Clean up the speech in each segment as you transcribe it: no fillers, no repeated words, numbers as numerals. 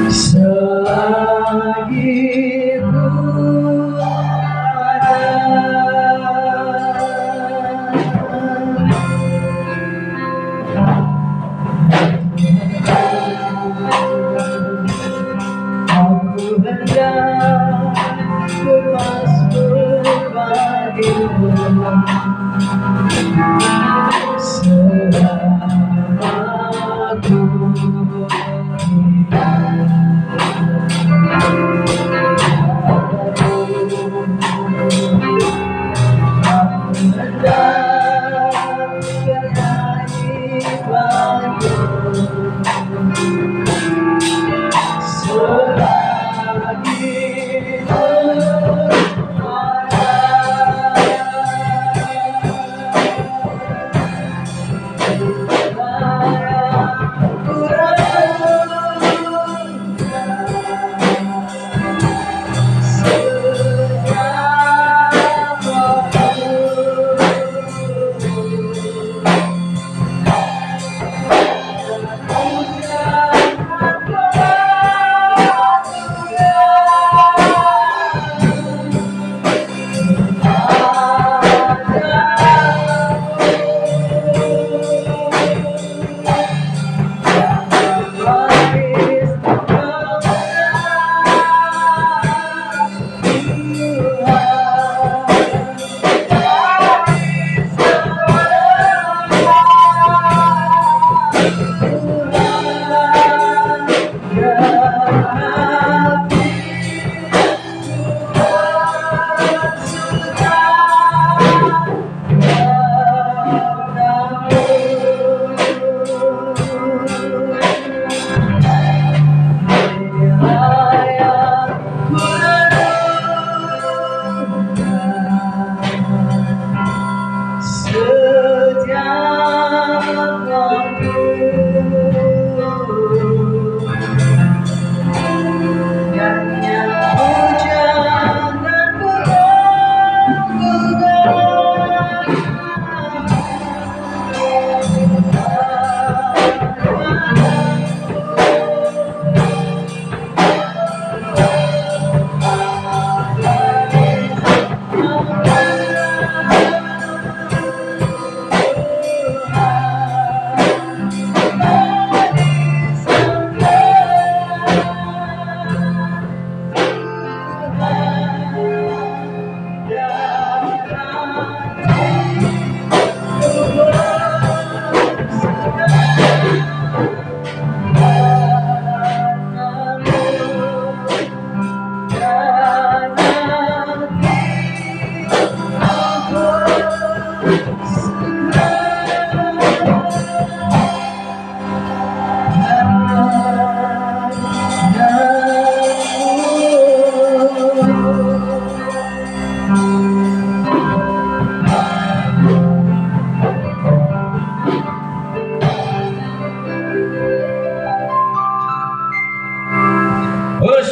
selagi ku ada. Aku hendak lepas berbagi selama aku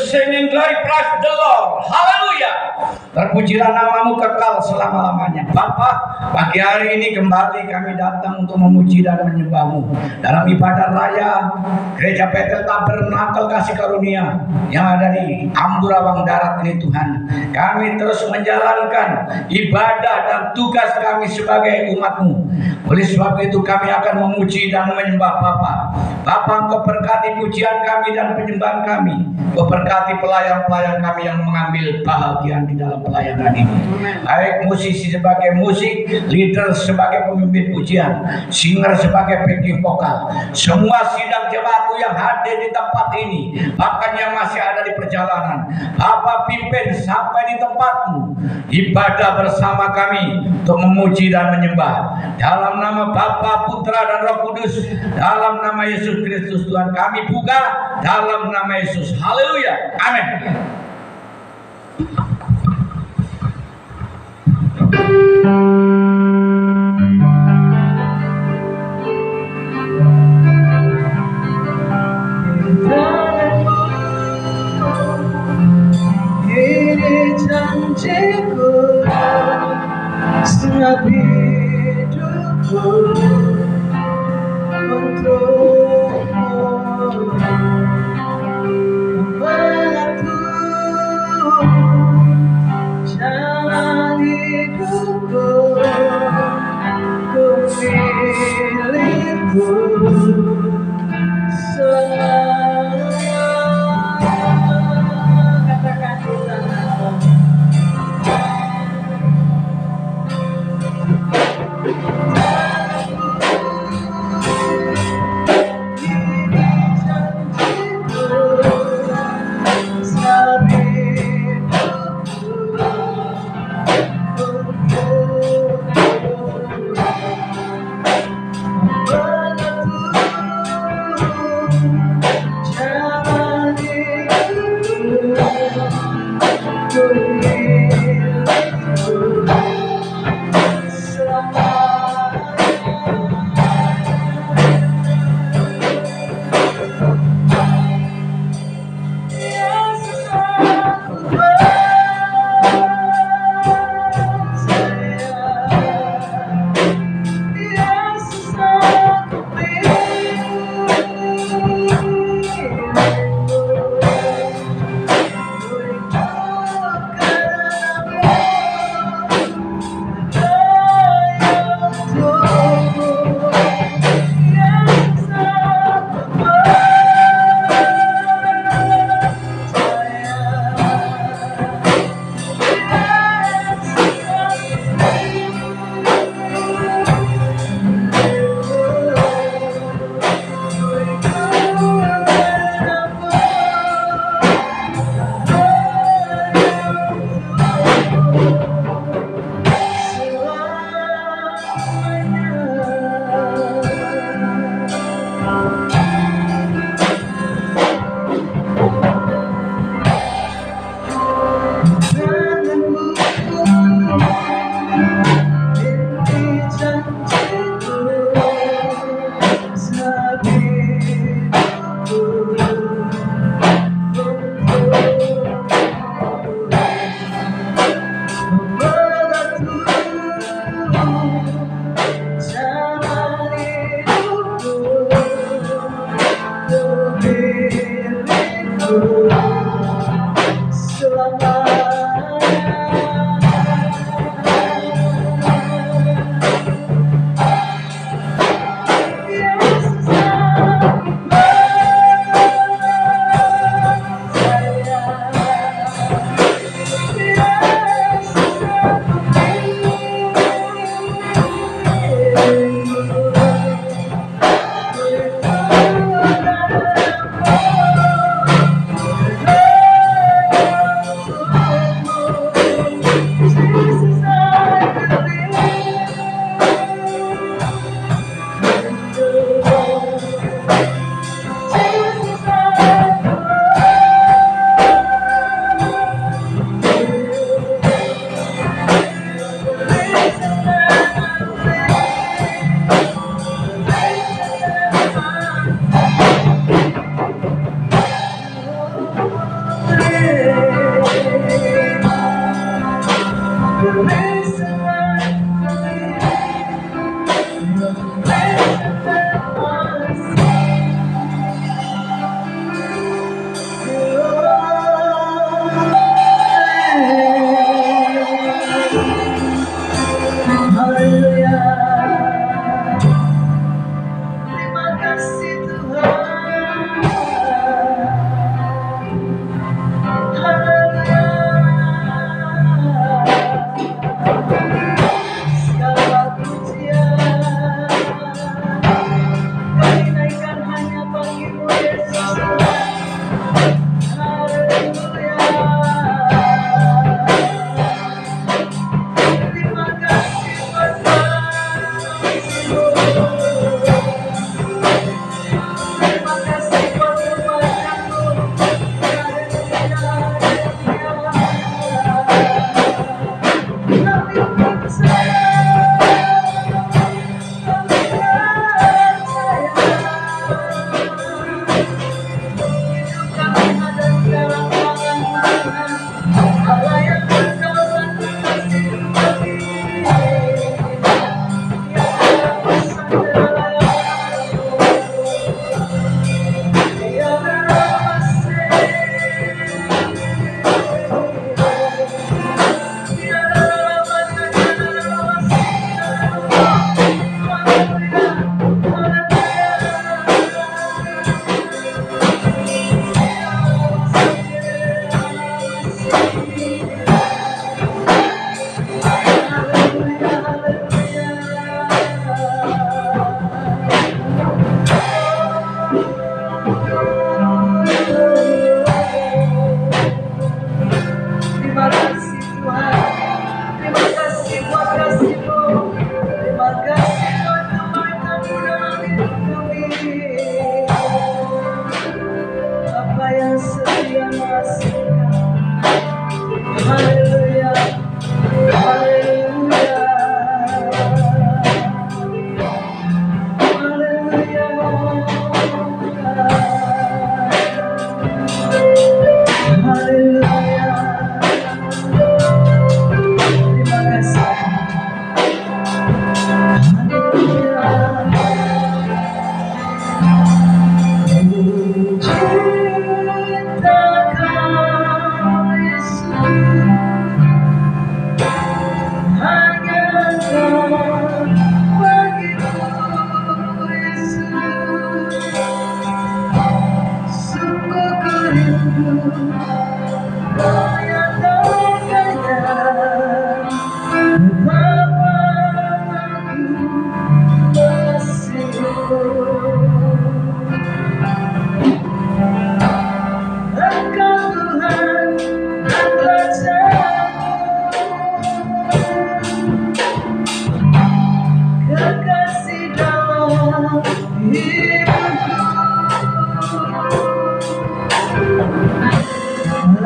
Singing glory, praise the Lord, haleluya. Terpujilah namamu kekal selama-lamanya. Bapa, pagi hari ini kembali kami datang untuk memuji dan menyembahmu dalam ibadah raya Gereja Bethel Tabernakel Kasih Karunia yang ada di Amburawang Darat ini Tuhan. Kami terus menjalankan ibadah dan tugas kami sebagai umat-Mu. Oleh sebab itu kami akan memuji dan menyembah Bapa. Bapa, Engkau berkati pujian kami dan penyembahan kami. Engkau berkati pelayan-pelayan kami yang mengambil bahagian di dalam pelayanan ini. Baik musisi sebagai musik, leader sebagai pemimpin pujian, singer sebagai backing vokal, semua sidang jemaatku yang hadir di tempat ini, bahkan yang masih ada di perjalanan, Bapa pimpin sampai di tempat-Mu, ibadah bersama kami untuk memuji dan menyembah. Dalam nama Bapa, Putra dan Roh Kudus, dalam nama Yesus Kristus Tuhan kami buka, dalam nama Yesus. Haleluya, amin. Ini janjiku setelah hidupku untuk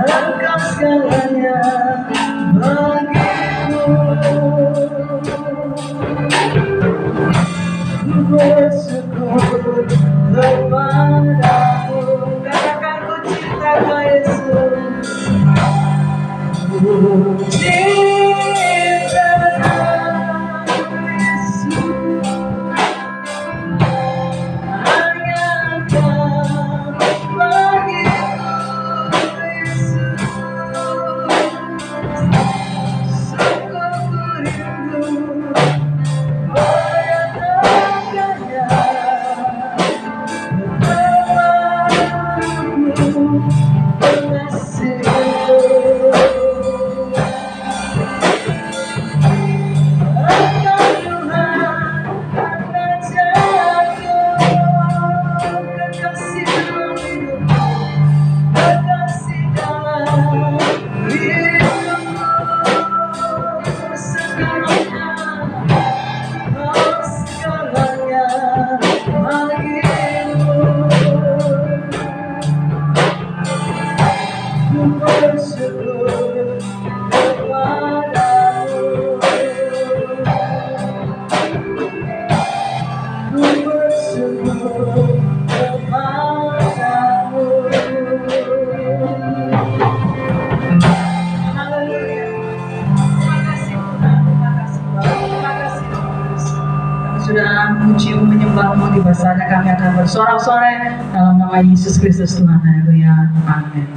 Engkau segalanya bagiku, bersyukur kepadamu. Katakan ku cinta Kau Yesus, ku cinta Kau Yesus, hanya Kau bagiku Yesus. Sungguh ku rindu sudah memuji menyembah-Mu, di basahnya kami akan bersorak-sorai dalam nama Yesus Kristus Tuhan. Haleluya. Amin.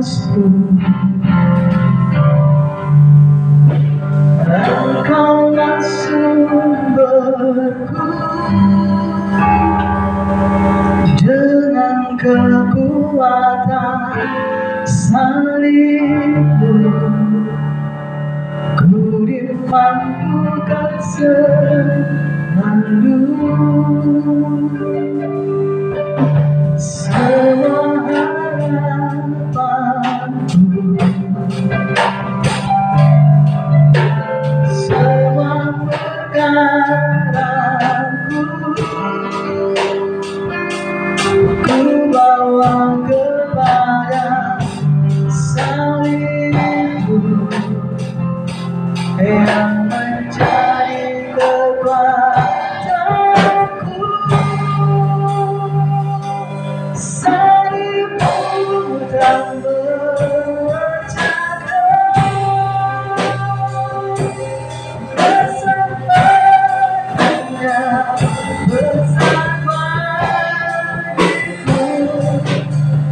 nafasku, Engkaulah sumberku, dengan kekuatan salibmu ku dimampukan selalu. Semua harapanku, semua perkaraku, ku bawa kepada salibmu yang menjadi kekuatanku. Salibmu tak bercacat, kesempatannya bersama diriku.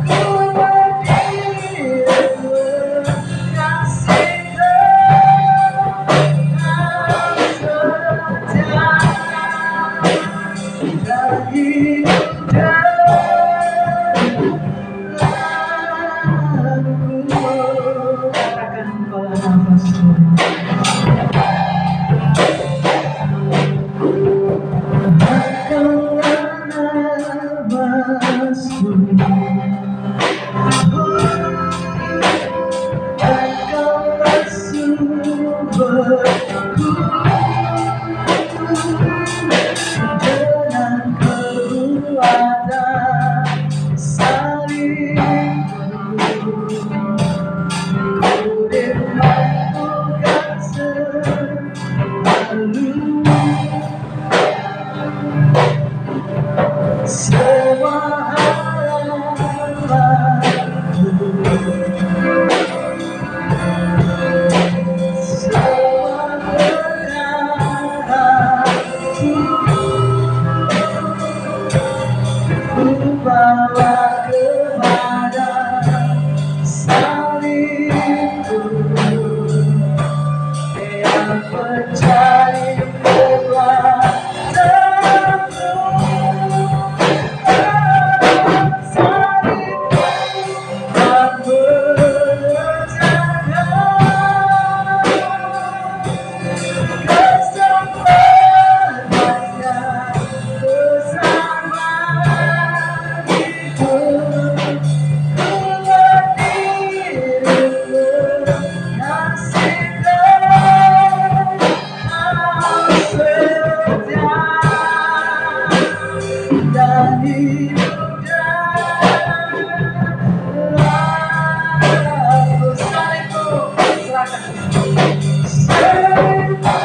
Ku berdiri kasih Tuhan setia dan hidup dalamku. Katakan Engkaulah nafasku, Engkaulah nafasku, Engkaulah sumberku, dengan kekuatan salibmu ku dimampukan selalu. Semua harapanku, semua perkaraku, ku bawa kepada salibmu yang menjadi kekuatanku. Salibmu tak bercacat, kesempatannya bersama diriku. Ku berdiri kasih Tuhan setia dan hidup dalamku. Salibmu, silakan.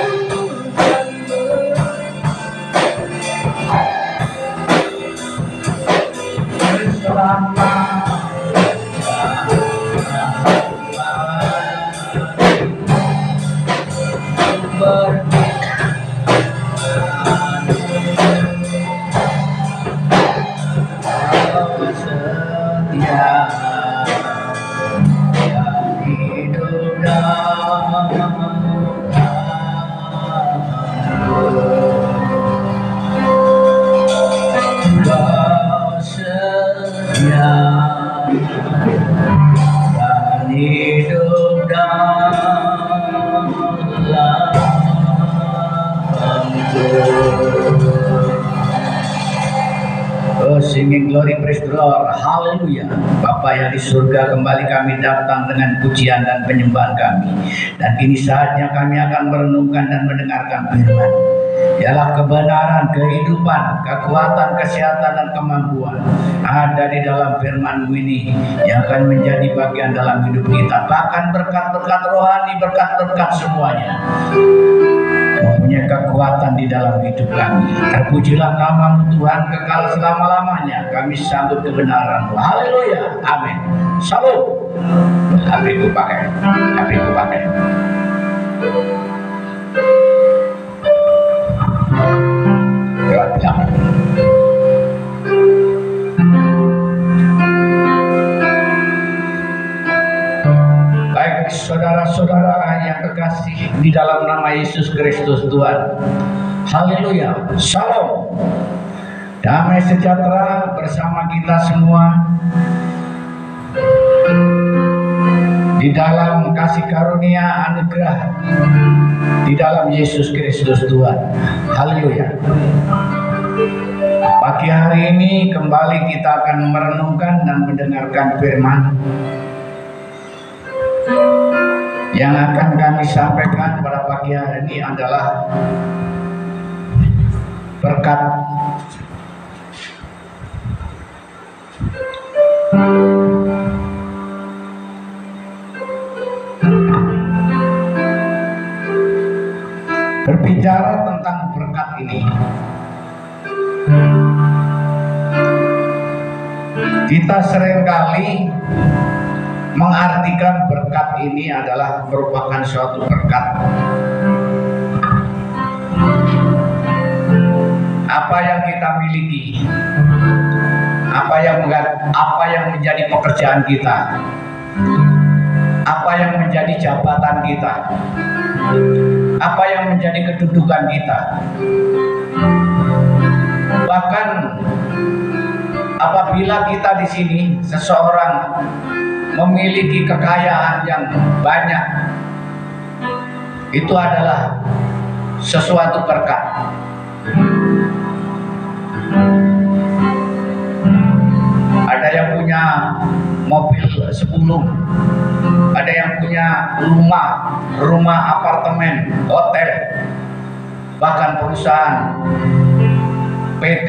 Salibmu bersama setia yang hidup dalamku. Setia dan hidup dalamku. Oh, singing glory, praise the Lord, haleluya. Bapa yang di surga, kembali kami datang dengan pujian dan penyembahan kami. Dan kini saatnya kami akan merenungkan dan mendengarkan firman. Ialah kebenaran, kehidupan, kekuatan, kesehatan, dan kemampuan ada di dalam firman-Mu ini yang akan menjadi bagian dalam hidup kita. Bahkan berkat-berkat rohani, berkat-berkat semuanya mempunyai kekuatan di dalam hidup kami. Terpujilah nama-Mu Tuhan kekal selama-lamanya. Kami sambut kebenaran-Mu. Haleluya. Amin. Shalom. HP ku pakai. Lewat belakang. saudara-saudara yang kekasih di dalam nama Yesus Kristus Tuhan. Haleluya. Shalom. Damai sejahtera bersama kita semua di dalam kasih karunia anugerah di dalam Yesus Kristus Tuhan. Haleluya. Pagi hari ini kembali kita akan merenungkan dan mendengarkan firman yang akan kami sampaikan pada pagi hari ini adalah berkat. Berbicara tentang berkat ini, kita seringkali mengartikan berkat ini adalah merupakan suatu berkat. Apa yang kita miliki, apa yang menjadi pekerjaan kita, apa yang menjadi jabatan kita, apa yang menjadi kedudukan kita. Bahkan apabila kita di sini seseorang memiliki kekayaan yang banyak, itu adalah sesuatu berkat. Ada yang punya mobil 10, ada yang punya rumah apartemen, hotel, bahkan perusahaan PT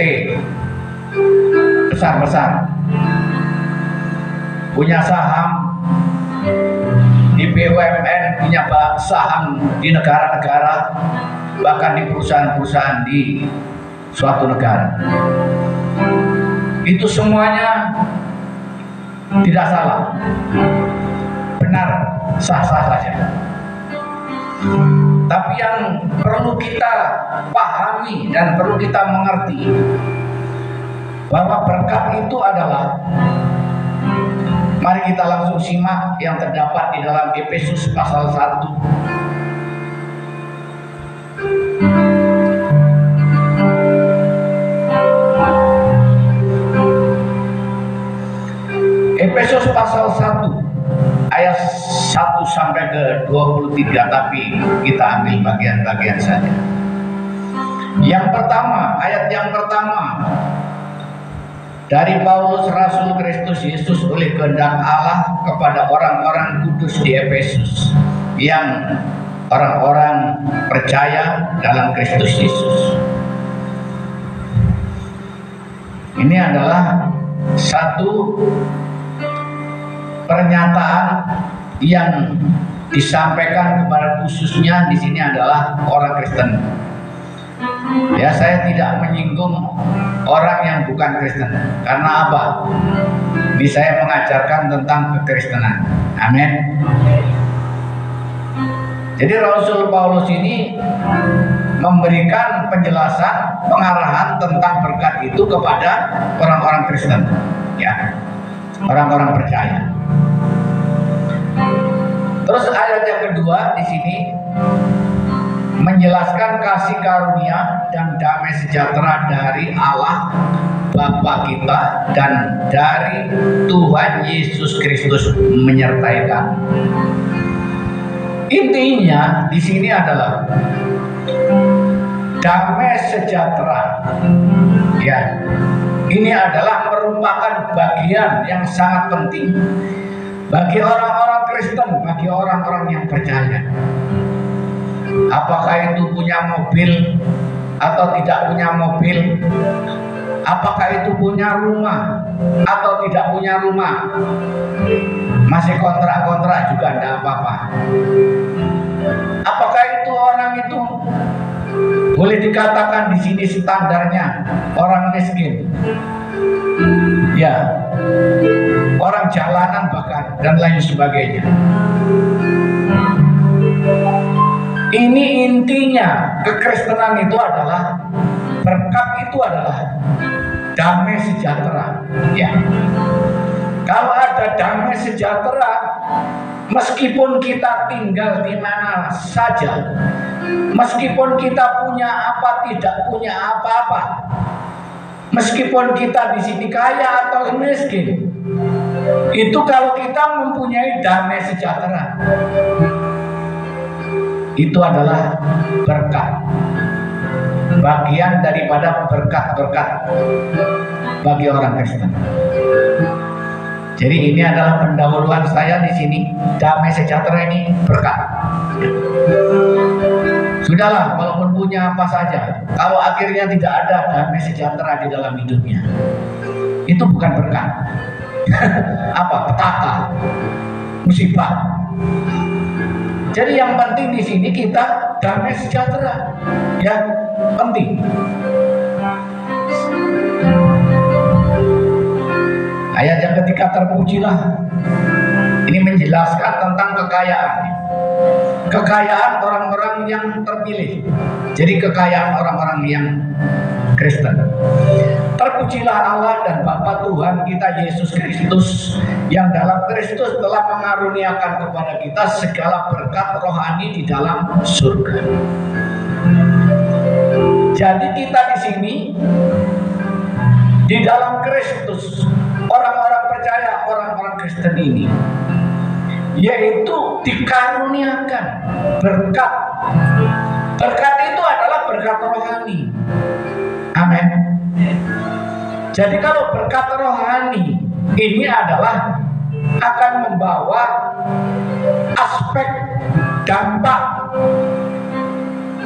besar-besar, punya saham di BUMN, punya saham di negara-negara, bahkan di perusahaan-perusahaan di suatu negara. Itu semuanya tidak salah, benar, sah-sah saja. Tapi yang perlu kita pahami dan perlu kita mengerti bahwa berkat itu adalah, mari kita langsung simak yang terdapat di dalam Efesus pasal 1. Efesus pasal 1 ayat 1 sampai ke 23, tapi kita ambil bagian-bagian saja. Yang pertama, ayat yang pertama, dari Paulus Rasul Kristus Yesus oleh kehendak Allah kepada orang-orang kudus di Efesus, yang orang-orang percaya dalam Kristus Yesus. Ini adalah satu pernyataan yang disampaikan kepada khususnya di sini adalah orang Kristen. Ya, saya tidak menyinggung orang yang bukan Kristen. Karena apa? Ini saya mengajarkan tentang kekristenan. Amin. Jadi Rasul Paulus ini memberikan penjelasan, pengarahan tentang berkat itu kepada orang-orang Kristen, ya, orang-orang percaya. Terus ayat yang kedua di sini menjelaskan kasih karunia dan damai sejahtera dari Allah Bapa kita dan dari Tuhan Yesus Kristus menyertai kami. Intinya di sini adalah damai sejahtera. Ya, ini adalah merupakan bagian yang sangat penting bagi orang-orang Kristen, bagi orang-orang yang percaya. Apakah itu punya mobil atau tidak punya mobil, apakah itu punya rumah atau tidak punya rumah, masih kontrak-kontrak juga tidak apa-apa. Apakah itu orang itu boleh dikatakan di sini standarnya orang miskin, ya, orang jalanan bahkan dan lain sebagainya. Ini intinya kekristenan itu adalah, berkat itu adalah damai sejahtera, ya. Kalau ada damai sejahtera, meskipun kita tinggal di mana saja, meskipun kita punya apa tidak punya apa-apa, meskipun kita di sini kaya atau miskin, itu kalau kita mempunyai damai sejahtera, itu adalah berkat, bagian daripada berkat-berkat bagi orang Kristen. Jadi ini adalah pendahuluan saya di sini. Damai sejahtera ini berkat. Sudahlah, walaupun punya apa saja, kalau akhirnya tidak ada damai sejahtera di dalam hidupnya, itu bukan berkat. Apa? Petaka, musibah. Jadi yang penting di sini kita damai sejahtera, yang penting. Ayat yang ketiga, terpujilah. Ini menjelaskan tentang kekayaan. Kekayaan orang-orang yang terpilih. Jadi kekayaan orang-orang yang Kristen. Terpujilah Allah dan Bapa Tuhan kita Yesus Kristus, yang dalam Kristus telah mengaruniakan kepada kita segala berkat rohani di dalam surga. Jadi kita di sini di dalam Kristus, orang-orang percaya, orang-orang Kristen ini, yaitu dikaruniakan berkat. Berkat itu adalah berkat rohani. Amin. Jadi kalau berkat rohani ini adalah akan membawa aspek dampak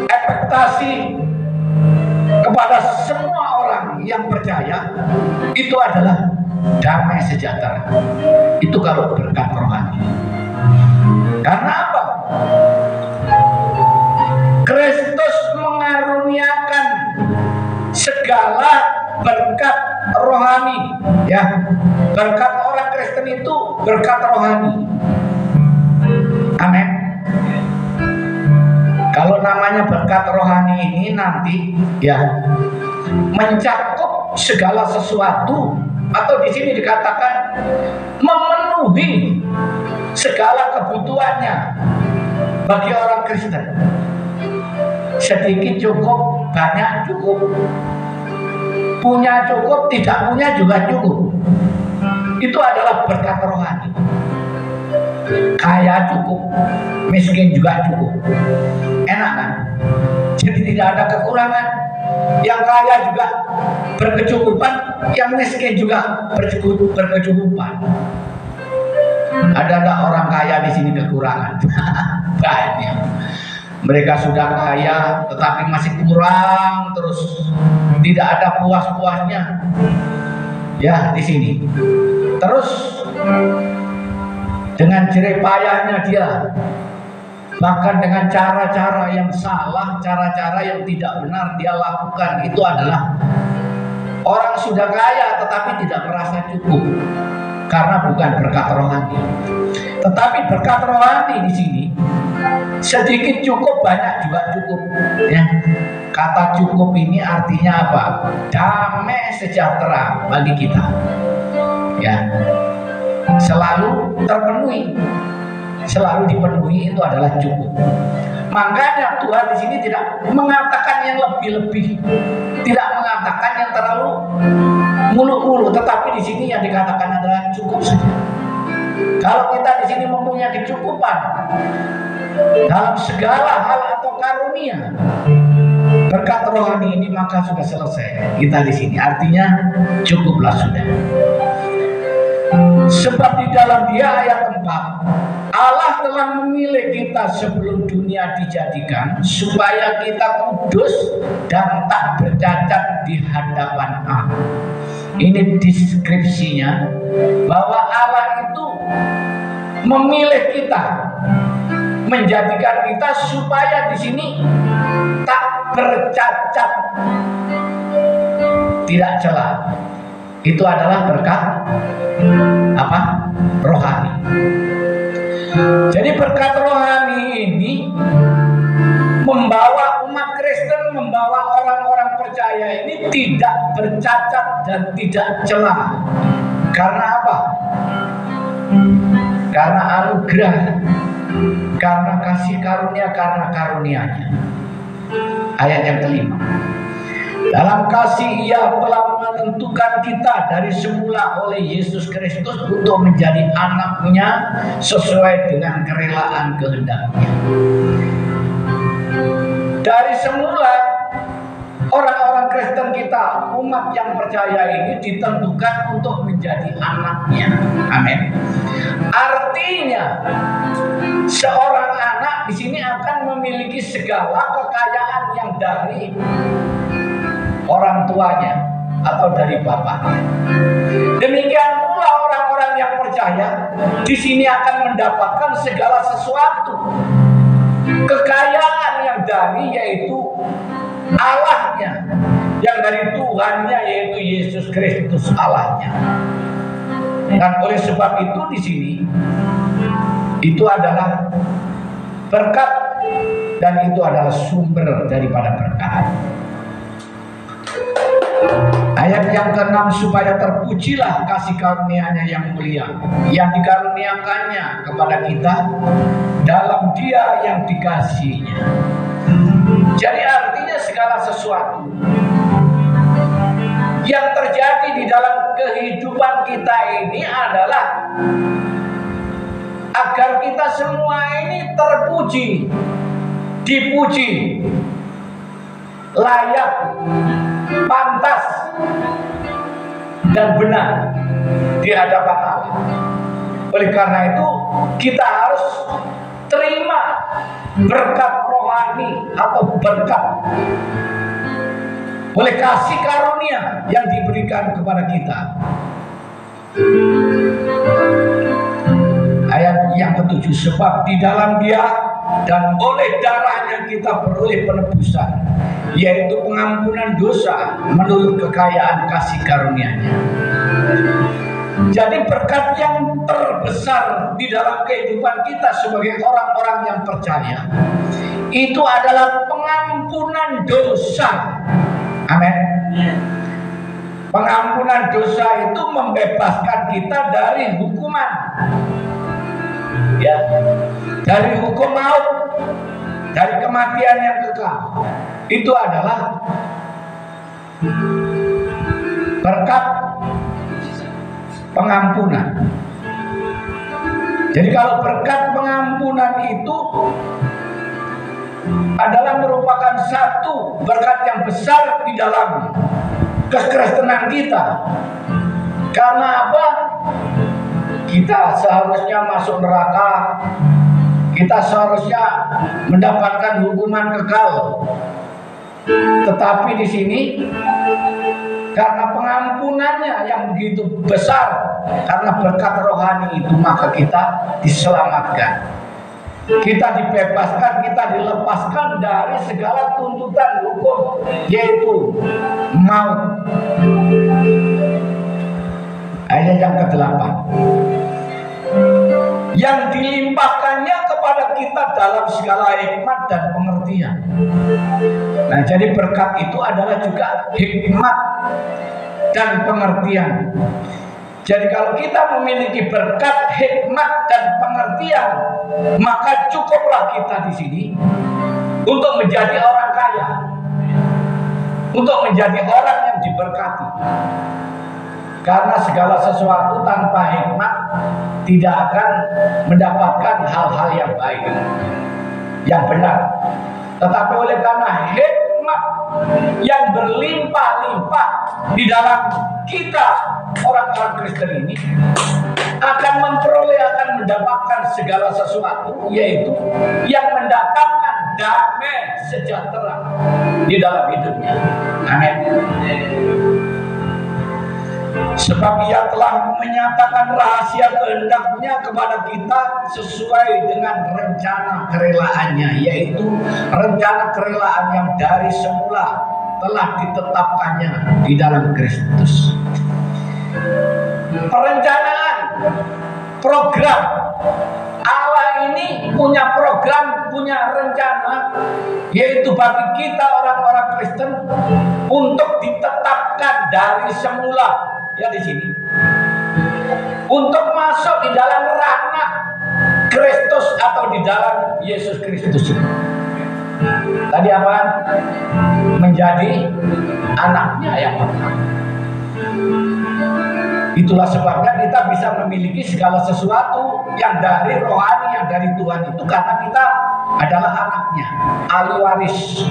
ekspektasi kepada semua orang yang percaya, itu adalah damai sejahtera. Itu kalau berkat rohani. Karena apa? Kristus mengaruniakan segala berkat rohani, ya. Berkat orang Kristen itu berkat rohani. Amin. Kalau namanya berkat rohani ini nanti ya mencakup segala sesuatu, atau di sini dikatakan memenuhi segala kebutuhannya bagi orang Kristen. Sedikit cukup, banyak cukup, punya cukup, tidak punya juga cukup. Itu adalah berkat rohani. Kaya cukup, miskin juga cukup. Enak kan? Jadi tidak ada kekurangan. Yang kaya juga berkecukupan, yang miskin juga berkecukupan. Ada nggak orang kaya di sini kekurangan? Banyak. Mereka sudah kaya, tetapi masih kurang terus, tidak ada puas-puasnya. Ya di sini. Terus dengan jerih payahnya dia, bahkan dengan cara-cara yang salah, cara-cara yang tidak benar dia lakukan, itu adalah orang sudah kaya tetapi tidak merasa cukup, karena bukan berkat rohani. Tetapi berkat rohani di sini sedikit cukup, banyak juga cukup. Ya. Kata cukup ini artinya apa? Damai sejahtera bagi kita. Ya. Selalu terpenuhi. Selalu dipenuhi, itu adalah cukup. Makanya Tuhan di sini tidak mengatakan yang lebih-lebih, tidak mengatakan yang terlalu mulu-mulu, tetapi di sini yang dikatakan adalah cukup saja. Kalau kita di sini mempunyai kecukupan dalam segala hal atau karunia berkat rohani ini, maka sudah selesai kita di sini. Artinya cukuplah sudah. Sebab di dalam Dia, ayat 4, Allah telah memilih kita sebelum dunia dijadikan, supaya kita kudus dan tak bercacat di hadapan Allah. Ini deskripsinya, bahwa Allah itu memilih kita, menjadikan kita supaya di sini tak bercacat, tidak celah. Itu adalah berkat apa? Rohani. Jadi berkat rohani ini membawa umat Kristen, membawa orang-orang percaya ini tidak bercacat dan tidak celah. Karena apa? karena anugerah, karena kasih karunia, karena karunia-Nya. Ayat yang kelima, dalam kasih Ia telah menentukan kita dari semula oleh Yesus Kristus untuk menjadi anak-Nya sesuai dengan kerelaan kehendak-Nya. Dari semula orang-orang Kristen kita, umat yang percaya ini ditentukan untuk menjadi anak-Nya. Amin. Artinya seorang anak di sini akan memiliki segala kekayaan yang dari orang tuanya atau dari bapaknya. Demikian pula orang-orang yang percaya di sini akan mendapatkan segala sesuatu kekayaan yang dari, yaitu Allahnya, yang dari Tuhannya, yaitu Yesus Kristus Allahnya. Dan oleh sebab itu di sini itu adalah berkat, dan itu adalah sumber daripada berkat. Ayat yang ke-6, supaya terpujilah kasih karunia-Nya yang mulia, yang dikaruniakannya kepada kita dalam Dia yang dikasihinya. Jadi artinya segala sesuatu yang terjadi di dalam kehidupan kita ini adalah agar kita semua ini terpuji, dipuji, layak, pantas, dan benar di hadapan Allah. Oleh karena itu kita harus terima berkat rohani atau berkat oleh kasih karunia yang diberikan kepada kita. Ayat yang ke-7, sebab di dalam Dia dan oleh darahnya kita beroleh penebusan, yaitu pengampunan dosa menurut kekayaan kasih karunia-Nya. Jadi berkat yang terbesar di dalam kehidupan kita sebagai orang-orang yang percaya itu adalah pengampunan dosa. Amin. Pengampunan dosa itu membebaskan kita dari hukuman, ya, dari hukum maut, dari kematian yang kekal. Itu adalah berkat pengampunan. Jadi kalau berkat pengampunan itu adalah merupakan satu berkat yang besar di dalam kekristenan kita. Karena apa? Kita seharusnya masuk neraka, kita seharusnya mendapatkan hukuman kekal. Tetapi di sini karena pengampunannya yang begitu besar, karena berkat rohani itu, maka kita diselamatkan. Kita dibebaskan, kita dilepaskan dari segala tuntutan hukum, yaitu maut. Ayat yang ke-8, yang dilimpahkannya kepada kita dalam segala hikmat dan pengertian. Nah, jadi berkat itu adalah juga hikmat dan pengertian. Jadi kalau kita memiliki berkat, hikmat, dan pengertian, maka cukuplah kita di sini untuk menjadi orang kaya, untuk menjadi orang yang diberkati. Karena segala sesuatu tanpa hikmat tidak akan mendapatkan hal-hal yang baik, yang benar. Tetapi oleh karena hikmat yang berlimpah-limpah di dalam kita, orang-orang Kristen ini akan mendapatkan segala sesuatu, yaitu yang mendatangkan damai sejahtera di dalam hidupnya. Amin. Sebab Ia telah menyatakan rahasia kehendak-Nya kepada kita sesuai dengan rencana kerelaannya, yaitu rencana kerelaan yang dari semula telah ditetapkannya di dalam Kristus. Perencanaan, program Allah ini punya program, punya rencana, yaitu bagi kita orang-orang Kristen untuk ditetapkan dari semula, ya di sini, untuk masuk di dalam ranah dalam Yesus Kristus. Tadi apa? Menjadi anaknya yang pertama. Itulah sebabnya kita bisa memiliki segala sesuatu yang dari rohani, yang dari Tuhan itu karena kita adalah anaknya, ahli waris,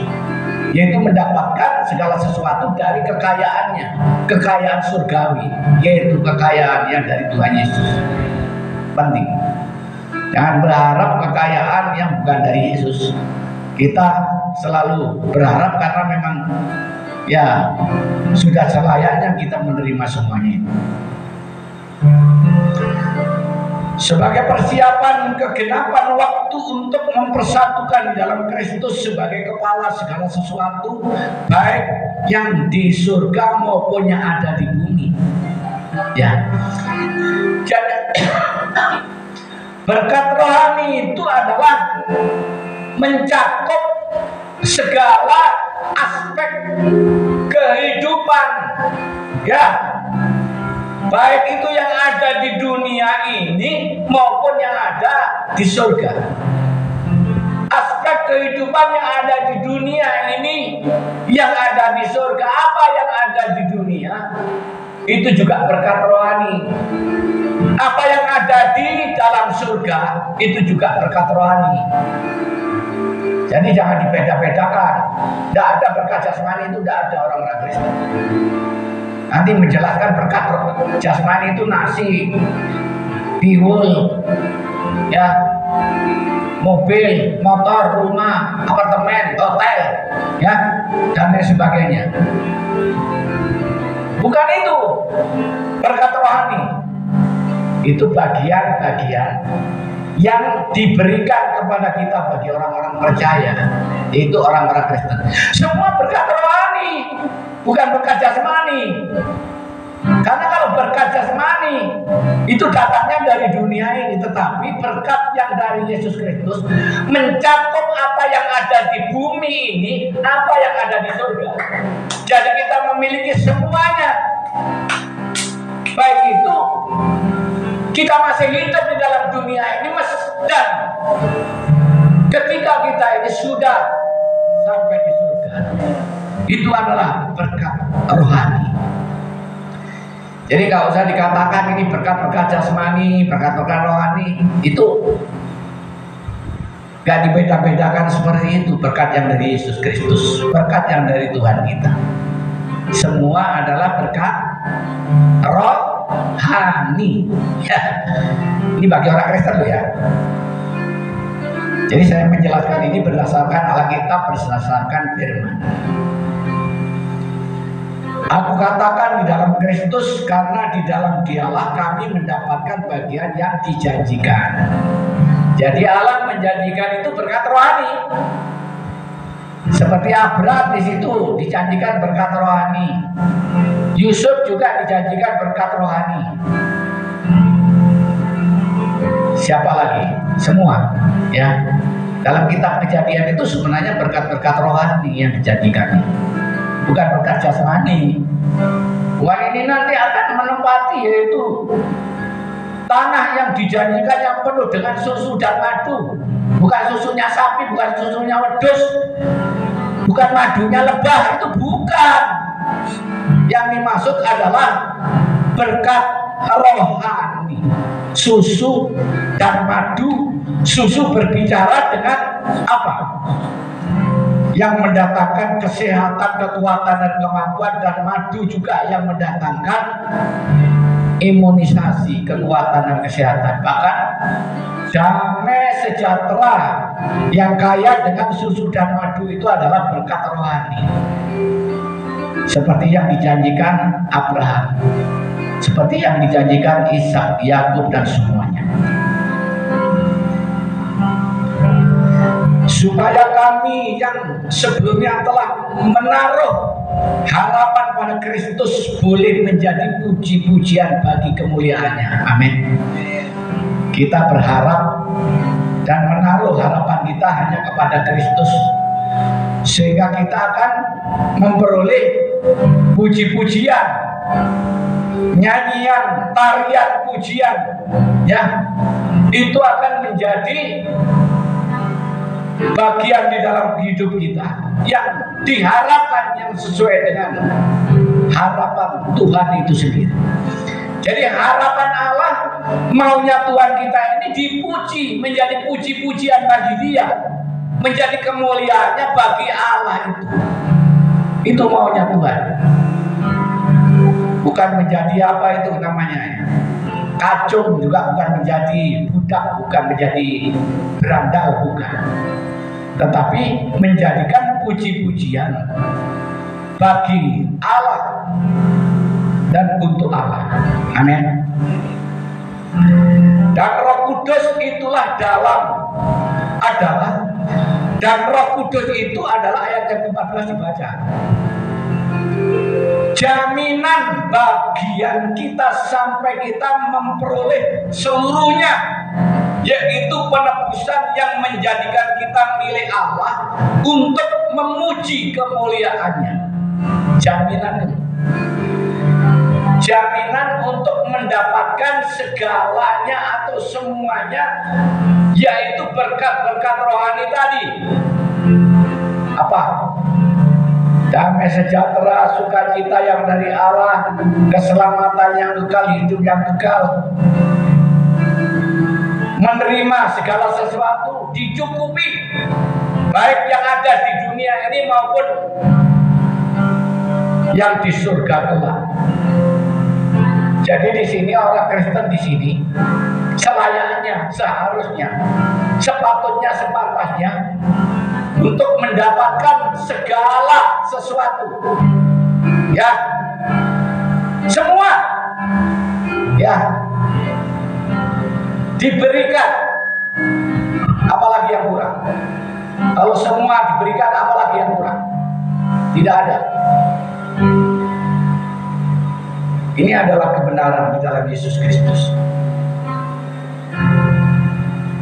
yaitu mendapatkan segala sesuatu dari kekayaannya, kekayaan surgawi, yaitu kekayaan yang dari Tuhan Yesus. Penting. Jangan berharap kekayaan yang bukan dari Yesus. Kita selalu berharap karena memang ya sudah selayaknya kita menerima semuanya itu. Sebagai persiapan kegenapan waktu untuk mempersatukan di dalam Kristus sebagai kepala segala sesuatu, baik yang di surga maupun yang ada di bumi. Ya. Jadi berkat rohani itu adalah mencakup segala aspek kehidupan, ya, baik itu yang ada di dunia ini maupun yang ada di surga. Aspek kehidupan yang ada di dunia ini, yang ada di surga, apa yang ada di dunia itu juga berkat rohani. Apa yang ada di dalam surga itu juga berkat rohani. Jadi jangan dibeda-bedakan. Tidak ada berkat jasmani itu, tidak ada orang-orang Kristen. Nanti menjelaskan berkat jasmani itu nasi, bihul, ya, mobil, motor, rumah, apartemen, hotel, ya, dan lain sebagainya. Bukan itu berkat rohani. Itu bagian-bagian yang diberikan kepada kita bagi orang-orang percaya, yaitu orang-orang Kristen. Semua berkat rohani, bukan berkat jasmani. Karena kalau berkat jasmani itu datangnya dari dunia ini, tetapi berkat yang dari Yesus Kristus mencakup apa yang ada di bumi ini, apa yang ada di surga. Jadi kita memiliki semuanya. Baik itu kita masih hidup di dalam dunia ini, dan ketika kita ini sudah sampai di surga, itu adalah berkat rohani. Jadi gak usah dikatakan ini berkat-berkat jasmani, berkat-berkat rohani. Itu gak dibeda-bedakan seperti itu. Berkat yang dari Yesus Kristus, berkat yang dari Tuhan kita, semua adalah berkat rohani. Ya. Ini bagi orang Kristen loh ya. Jadi saya menjelaskan ini berdasarkan Alkitab, berdasarkan firman. Aku katakan di dalam Kristus karena di dalam Dialah kami mendapatkan bagian yang dijanjikan. Jadi Allah menjanjikan itu berkat rohani. Seperti Abraham di situ dijanjikan berkat rohani. Yusuf juga dijanjikan berkat rohani. Siapa lagi? Semua, ya. Dalam kitab Kejadian itu sebenarnya berkat-berkat rohani yang dijanjikan, bukan berkat jasmani. Bukan ini nanti akan menempati, yaitu tanah yang dijanjikan yang penuh dengan susu dan madu. Bukan susunya sapi, bukan susunya wedus, bukan madunya lebah, itu bukan. Yang dimaksud adalah berkat rohani. Susu dan madu. Susu berbicara dengan apa? Yang mendatangkan kesehatan, kekuatan, dan kemampuan. Dan madu juga yang mendatangkan imunisasi, kekuatan, dan kesehatan. Bahkan damai sejahtera yang kaya dengan susu dan madu itu adalah berkat rohani. Seperti yang dijanjikan Abraham, seperti yang dijanjikan Ishak, Yakub, dan semuanya. Supaya kami yang sebelumnya telah menaruh harapan pada Kristus boleh menjadi puji-pujian bagi kemuliaannya. Amin. Kita berharap dan menaruh harapan kita hanya kepada Kristus, sehingga kita akan memperoleh puji-pujian, nyanyian, tarian, pujian, ya, itu akan menjadi bagian di dalam hidup kita yang diharapkan yang sesuai dengan harapan Tuhan itu sendiri. Jadi harapan Allah, maunya Tuhan kita ini dipuji, menjadi puji-pujian bagi Dia, menjadi kemuliaannya bagi Allah itu. Itu maunya Tuhan. Bukan menjadi apa itu namanya, kacung juga bukan, menjadi budak bukan, menjadi berandal bukan, tetapi menjadikan puji-pujian bagi Allah dan untuk Allah. Amin. Dan Roh Kudus itulah adalah, dan Roh Kudus itu adalah ayat yang ke-14 dibaca. Jaminan bagian kita sampai kita memperoleh seluruhnya, yaitu penebusan yang menjadikan kita milik Allah untuk memuji kemuliaannya. Jaminan untuk mendapatkan segalanya atau semuanya, yaitu berkat-berkat rohani tadi. Apa? Damai sejahtera, sukacita yang dari Allah, keselamatan yang kekal, hidup yang kekal, menerima segala sesuatu, dicukupi, baik yang ada di dunia ini maupun yang di surga kelak. Jadi di sini orang Kristen di sini selayaknya, seharusnya, sepatutnya, sepantasnya untuk mendapatkan segala sesuatu, ya, semua, ya, diberikan, apalagi yang kurang. Kalau semua diberikan, apalagi yang kurang? Tidak ada. Ini adalah kebenaran di dalam Yesus Kristus.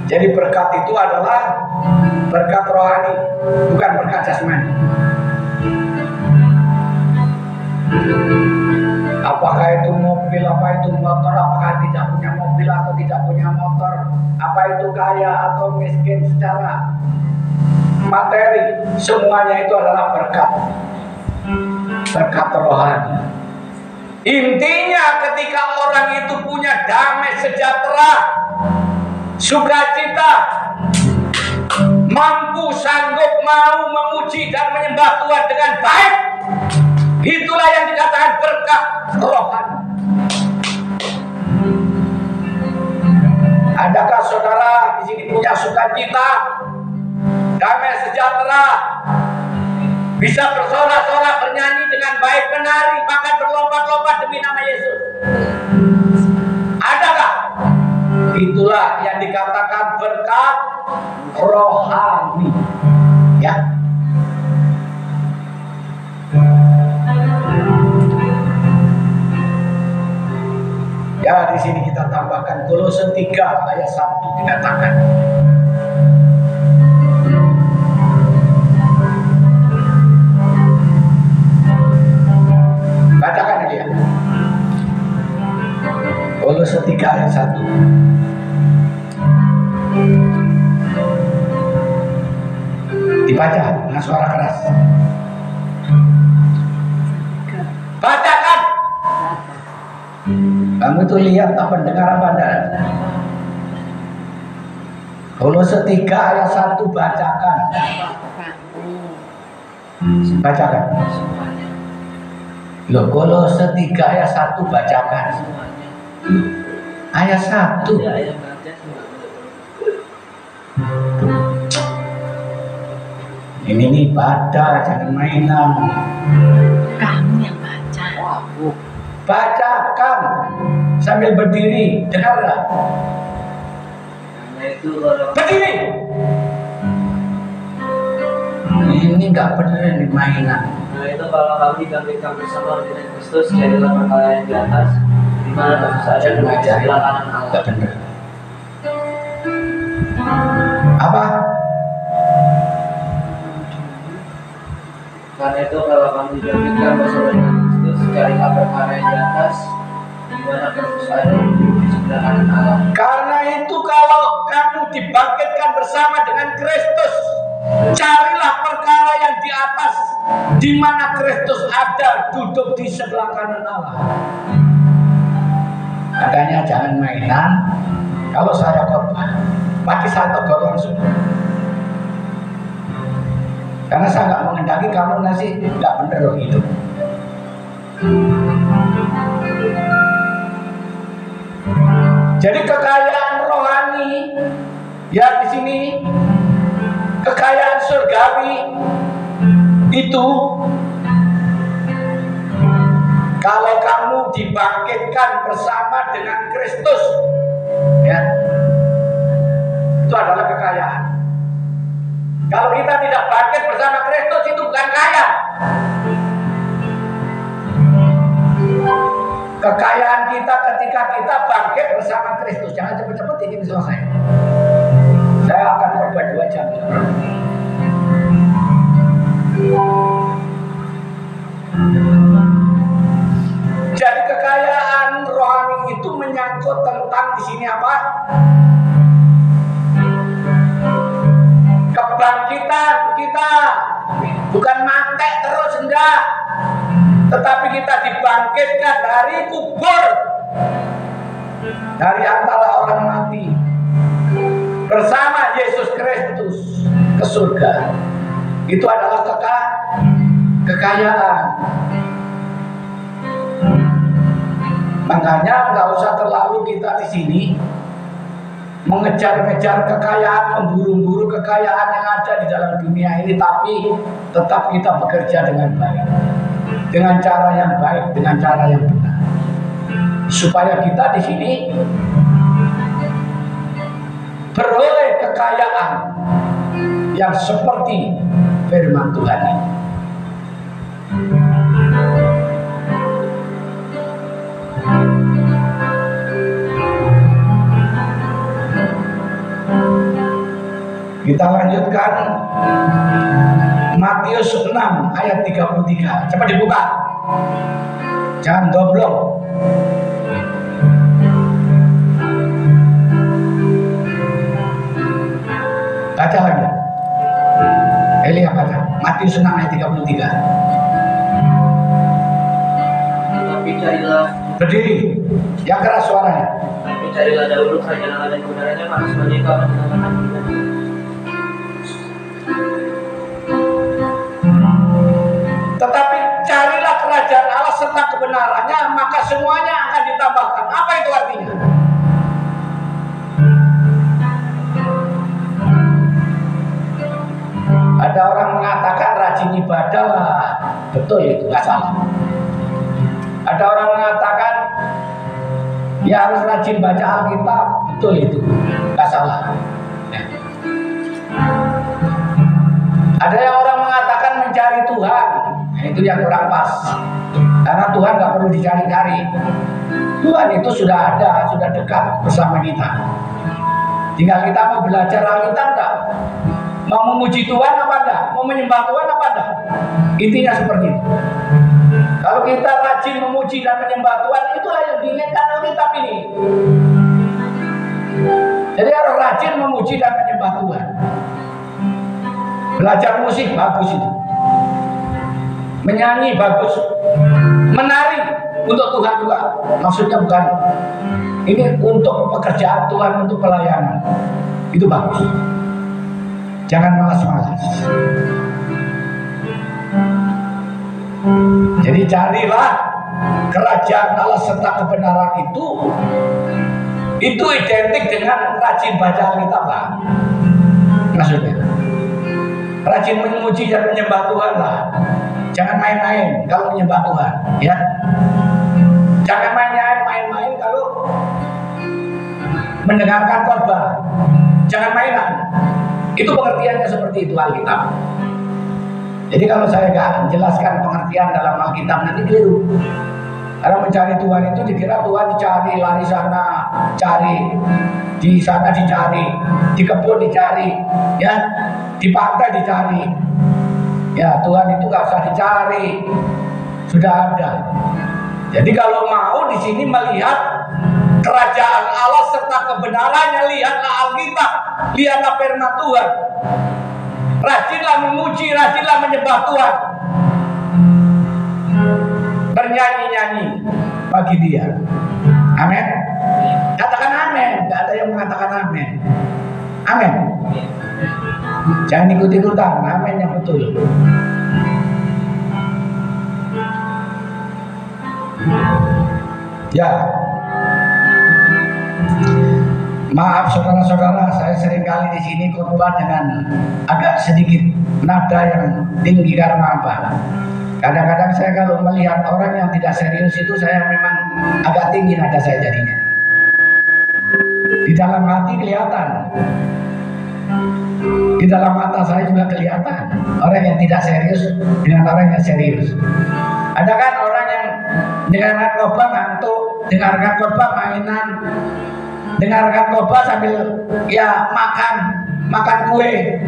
Jadi berkat itu adalah berkat rohani, bukan berkat jasmani. Apakah itu mobil, apa itu motor, apakah tidak punya mobil atau tidak punya motor, apa itu kaya atau miskin secara materi, semuanya itu adalah berkat rohani. Intinya ketika orang itu punya damai sejahtera, sukacita, mampu, sanggup, mau memuji dan menyembah Tuhan dengan baik, itulah yang dikatakan berkat rohani. Adakah saudara di sini punya sukacita, damai sejahtera, bisa bersorak-sorak, bernyanyi dengan baik, menari, bahkan berlomba-lomba demi nama Yesus? Adakah? Itulah yang dikatakan berkat rohani, ya. Ya, di sini kita tambahkan Kolose 3 ayat 1 dikatakan, bacakan aja ya. Kolose 3 ayat 1. Dibaca dengan suara keras. Bacakan. Kamu tuh lihat apa, dengar apa enggak? Kolose 3 ayat 1 bacakan. Bacakan. Loh, Kolose 3 ayat 1 bacakan. Ayat 1. Ini nih baca, jangan mainan. Kamu yang baca. Bacakan sambil berdiri, dengar nggak? Berdiri. Ini nggak bener nih mainan. Nah itu kalau kami dibangkitkan bersama dengan Kristus, jadilah perkara yang di atas, di mana maksud saya di sebelah kanan Allah. Nggak bener. Apa? Karena itu kalau kami dibangkitkan bersama dengan Kristus, jadilah perkara yang di atas, di mana maksud saya di sebelah kanan Allah. Karena itu kalau kalau kamu dibangkitkan bersama dengan Kristus, carilah perkara yang di atas, di mana Kristus ada duduk di sebelah kanan Allah. Makanya jangan mainan. Kalau saya khotbah, pasti saya tegur langsung. Karena saya nggak mengendaki kamu nasi nggak bener loh hidup. Jadi kekayaan rohani ya di sini, kekayaan surgawi itu kalau kamu dibangkitkan bersama dengan Kristus, ya, itu adalah kekayaan. Kalau kita tidak bangkit bersama Kristus, itu bukan kaya. Kekayaan kita ketika kita bangkit bersama Kristus. Jangan cepet-cepet ini selesai. Saya akan berbuat 2 jam. Jadi kekayaan rohani itu menyangkut tentang di sini apa? Kebangkitan kita, bukan mati terus enggak, tetapi kita dibangkitkan dari kubur, dari antara orang mati bersama Yesus Kristus ke surga. Itu adalah kekayaan. Makanya nggak usah terlalu kita di sini mengejar-ngejar kekayaan, memburu-buru kekayaan yang ada di dalam dunia ini, tapi tetap kita bekerja dengan baik, dengan cara yang baik, dengan cara yang benar, supaya kita di sini beroleh kekayaan yang seperti firman Tuhan ini. Kita lanjutkan Matius 6 ayat 33. Cepat dibuka, jangan goblok. Baca lagi, Elia baca Matius 6 ayat 33. Tapi carilah, berdiri yang keras suaranya. tapi carilah dahulu kerajaan Allah dan kebenarannya, maka semuanya itu akan ditambahkan kepadamu. Tetapi carilah kerajaan Allah serta kebenarannya, maka semuanya akan ditambahkan. Apa itu artinya? Ada orang mengatakan rajin ibadah lah, betul itu, nggak salah. Ada orang mengatakan ya harus rajin baca Alkitab, betul itu, nggak salah. Ada yang orang mengatakan mencari Tuhan, nah, itu yang kurang pas. Karena Tuhan nggak perlu dicari-cari. Tuhan itu sudah ada, sudah dekat bersama kita. Tinggal kita mau belajar Alkitab enggak? Mau memuji Tuhan apa enggak? Mau menyembah Tuhan apa enggak? Intinya seperti itu. Kalau kita rajin memuji dan menyembah Tuhan, itulah yang diinginkan Alkitab ini. Jadi harus rajin memuji dan menyembah Tuhan. Belajar musik bagus itu, menyanyi bagus, menari untuk Tuhan juga. Maksudnya bukan ini untuk pekerjaan Tuhan, untuk pelayanan, itu bagus. Jangan malas-malas. Jadi carilah kerajaan Allah serta kebenaran itu identik dengan rajin baca Alkitab lah. Maksudnya rajin memuji dan menyembah Tuhan lah. Jangan main-main kalau menyembah Tuhan, ya. Jangan main-main kalau mendengarkan khotbah. Jangan mainan. Itu pengertiannya seperti itu Alkitab. Jadi kalau saya nggak menjelaskan pengertian dalam Alkitab nanti keliru. Karena mencari Tuhan itu dikira Tuhan dicari, lari sana, cari, di sana dicari, di kebun dicari, ya, di pantai dicari. Ya, Tuhan itu nggak usah dicari, sudah ada. Jadi kalau mau di sini melihat kerajaan Allah serta kebenarannya. Lihatlah Alkitab, lihatlah firman Tuhan. Rajinlah memuji, rajinlah menyembah Tuhan. Bernyanyi-nyanyi bagi Dia. Amin. Katakan amin. Gak ada yang mengatakan amin. Amin. Jangan ikut-ikutan. Amin yang betul. Ya. Maaf saudara-saudara, saya seringkali di sini khotbah dengan agak sedikit nada yang tinggi karena apa? Kadang-kadang saya kalau melihat orang yang tidak serius itu, saya memang agak tinggi nada saya jadinya. Di dalam hati kelihatan, di dalam mata saya juga kelihatan orang yang tidak serius dengan orang yang serius. Ada kan orang yang dengarkan khotbah ngantuk, dengarkan khotbah mainan, dengarkan khotbah sambil ya makan kue.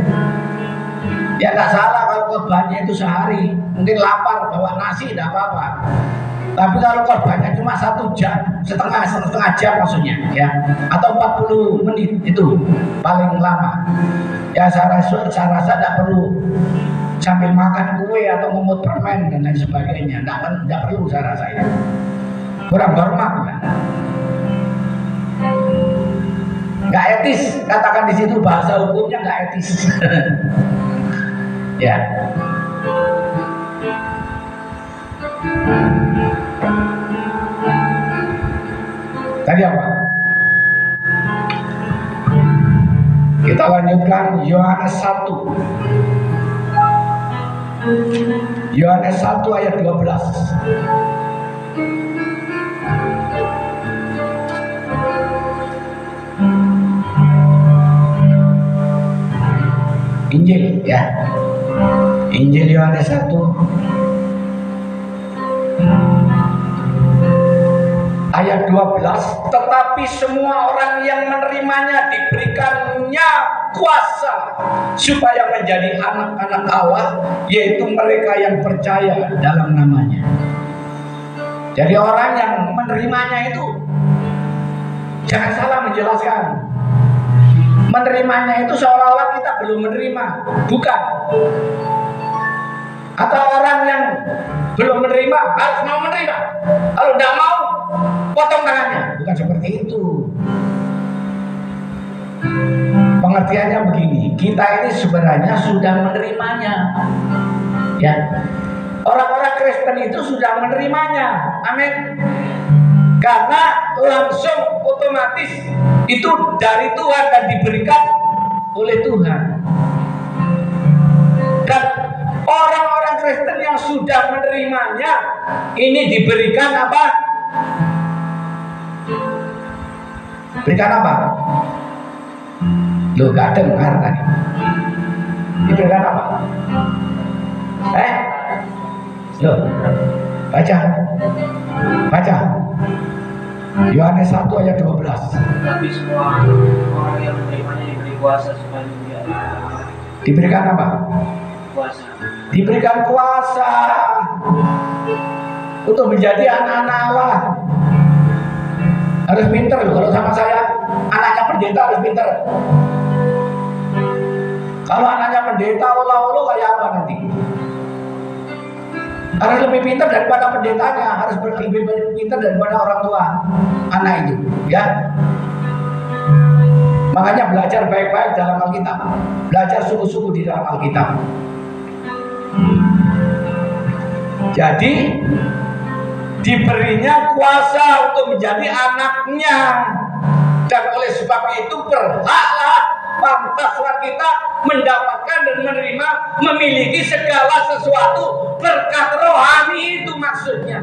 Ya nggak salah kalau khotbahnya itu sehari, mungkin lapar bawa nasi tidak apa-apa. Tapi kalau khotbahnya cuma 1 jam, setengah jam maksudnya, ya, atau 40 menit itu paling lama. Ya saya rasa tidak perlu sambil makan kue atau ngemut permen dan lain sebagainya. Tidak perlu saya rasa ya. Kurang hormat kan? Nggak etis, katakan di situ bahasa hukumnya nggak etis. Ya. Tadi apa? Kita lanjutkan Yohanes 1. Yohanes 1 ayat 12. Injil ya. Injil Yohanes 1 ayat 12, tetapi semua orang yang menerimanya diberikannya kuasa supaya menjadi anak-anak Allah, yaitu mereka yang percaya dalam namanya. Jadi orang yang menerimanya itu jangan salah menjelaskan. Menerimanya itu seolah-olah kita belum menerima, bukan. Atau orang yang belum menerima harus mau menerima. Kalau tidak mau, potong tangannya. Bukan seperti itu. Pengertiannya begini, kita ini sebenarnya sudah menerimanya. Ya, orang-orang Kristen itu sudah menerimanya. Amin. Karena langsung otomatis itu dari Tuhan dan diberikan oleh Tuhan. Dan orang-orang Kristen yang sudah menerimanya ini diberikan apa? Berikan apa? Loh, gak dengar tadi. Diberikan apa? Loh, baca. Yohanes 1 ayat 12. Tapi semua orang yang menerimanya diberi kuasa supaya menjadi Diberikan apa? kuasa. Diberikan kuasa untuk menjadi anak-anak Allah. Harus pinter loh. Kalau sama saya, anaknya pendeta harus pinter. Kalau anaknya pendeta ulu-ulu kayak apa nanti? Harus lebih pintar daripada pendetanya, harus lebih pintar daripada orang tua anak itu, ya. Makanya belajar baik-baik dalam Alkitab, belajar sungguh-sungguh di dalam Alkitab. Jadi diberinya kuasa untuk menjadi anaknya, dan oleh sebab itu berhaklah, pantaslah kita mendapatkan dan menerima, memiliki segala sesuatu berkat rohani itu maksudnya.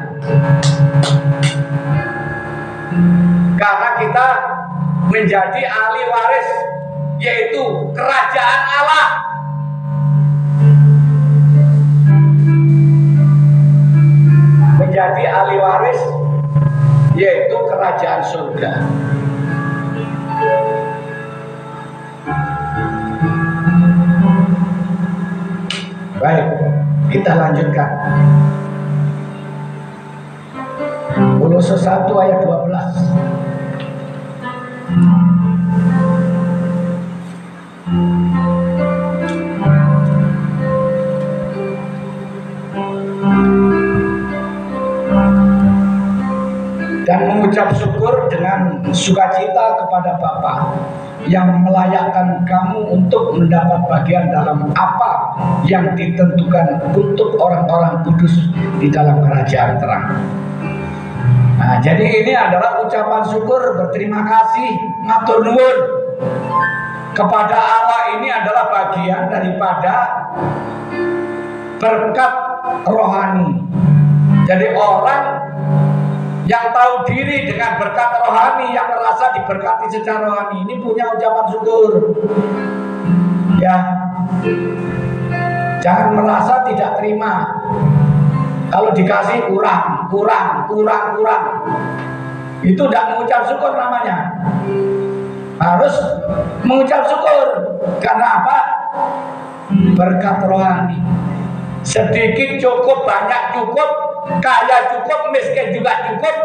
Karena kita menjadi ahli waris, yaitu kerajaan Allah. Menjadi ahli waris, yaitu kerajaan surga. Baik, kita lanjutkan. Kolose 1 ayat 12. Dan mengucap syukur dengan sukacita kepada Bapa yang melayakkan kamu untuk mendapat bagian dalam apa yang ditentukan untuk orang-orang kudus di dalam kerajaan terang. Nah, jadi ini adalah ucapan syukur, berterima kasih, matur nuwun kepada Allah. Ini adalah bagian daripada berkat rohani. Jadi orang yang tahu diri dengan berkat rohani, yang merasa diberkati secara rohani, ini punya ucapan syukur. Ya, jangan merasa tidak terima. Kalau dikasih kurang, itu tidak mengucap syukur namanya. Harus mengucap syukur. Karena apa? Berkat rohani. Sedikit cukup, banyak cukup, kaya cukup, miskin juga cukup.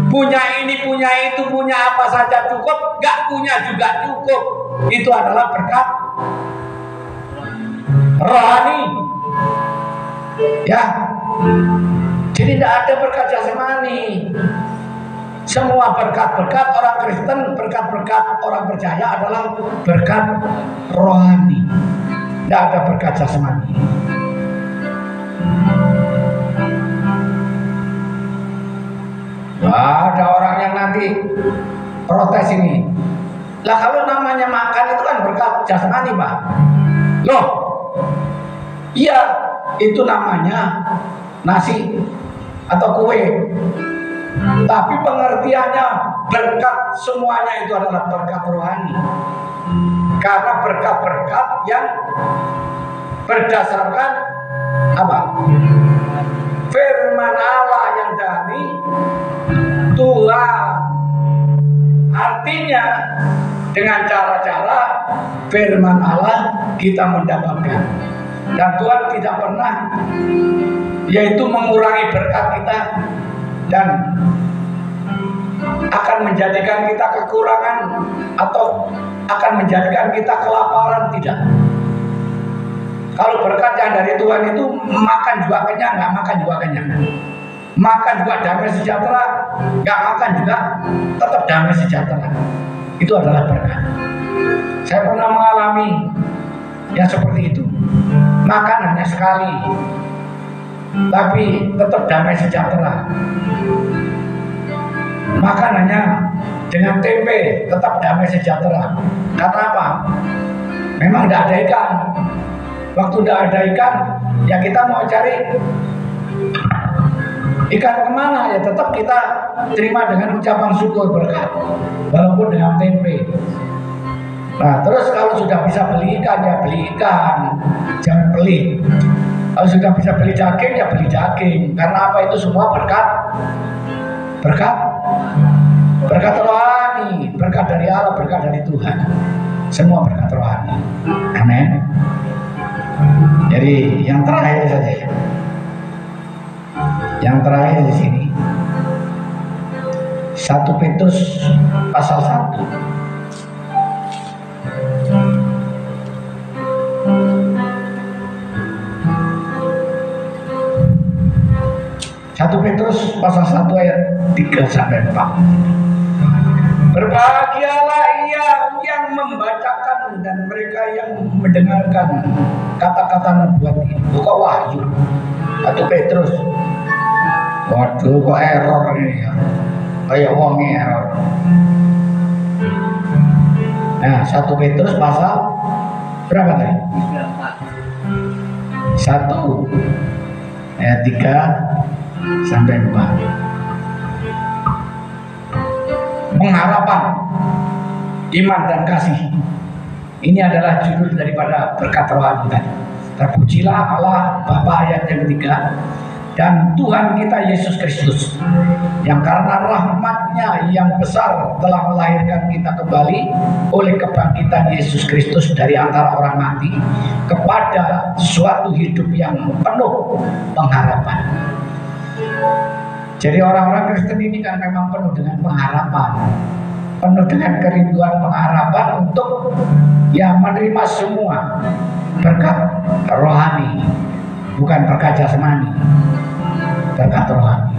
Punya ini, punya itu, punya apa saja cukup, gak punya juga cukup. Itu adalah berkat rohani. Ya, jadi tidak ada berkat jasmani. Semua berkat-berkat orang Kristen, berkat-berkat orang percaya adalah berkat rohani. Tidak ada berkat jasmani. Wah, ada orang yang nanti protes ini. Lah kalau namanya makan itu kan berkat jasmani, Pak. Loh, iya, itu namanya nasi atau kue. Tapi pengertiannya berkat semuanya itu adalah berkat rohani. Karena berkat-berkat yang berdasarkan apa? Firman Allah yang dari Tuhan. Artinya dengan cara-cara firman Allah kita mendapatkan. Dan Tuhan tidak pernah yaitu mengurangi berkat kita dan akan menjadikan kita kekurangan atau akan menjadikan kita kelaparan, tidak. Kalau berkat yang dari Tuhan itu makan juga kenyang, nggak makan juga kenyang. Makan juga damai sejahtera, nggak makan juga tetap damai sejahtera. Itu adalah berkat. Saya pernah mengalami yang seperti itu. Makan hanya sekali, tapi tetap damai sejahtera. Makan hanya dengan tempe, tetap damai sejahtera. Karena apa? Memang tidak ada ikan. Waktu tidak ada ikan, ya kita mau cari ikan kemana? Ya tetap kita terima dengan ucapan syukur berkat, walaupun dengan tempe. Nah, terus kalau sudah bisa beli ikan, ya beli ikan, jangan beli. Kalau sudah bisa beli daging, ya beli daging. Karena apa? Itu semua berkat rohani, berkat dari Allah, berkat dari Tuhan. Semua berkat rohani. Amin. Jadi yang terakhir saja. Yang terakhir di sini 1 Petrus pasal 1. 1 Petrus pasal 1 ayat 3 sampai 4. Berbahagialah yang membacakan dan mereka yang mendengarkan kata-kata nubuat ini. Kok Wahyu? 1 Petrus. Waduh, kok error ini ya? Kayak wong error. Nah, 1 Petrus pasal berapa tadi? 1 ayat 3 sampai 4. Pengharapan iman dan kasih. Ini adalah judul daripada berkat rohani tadi. Terpujilah Allah Bapa ayat yang ketiga, dan Tuhan kita Yesus Kristus, yang karena rahmat-Nya yang besar telah melahirkan kita kembali oleh kebangkitan Yesus Kristus dari antara orang mati kepada suatu hidup yang penuh pengharapan. Jadi orang-orang Kristen ini kan memang penuh dengan pengharapan, penuh dengan kerinduan pengharapan untuk ya menerima semua berkat rohani, bukan berkat jasmani, berkat rohani.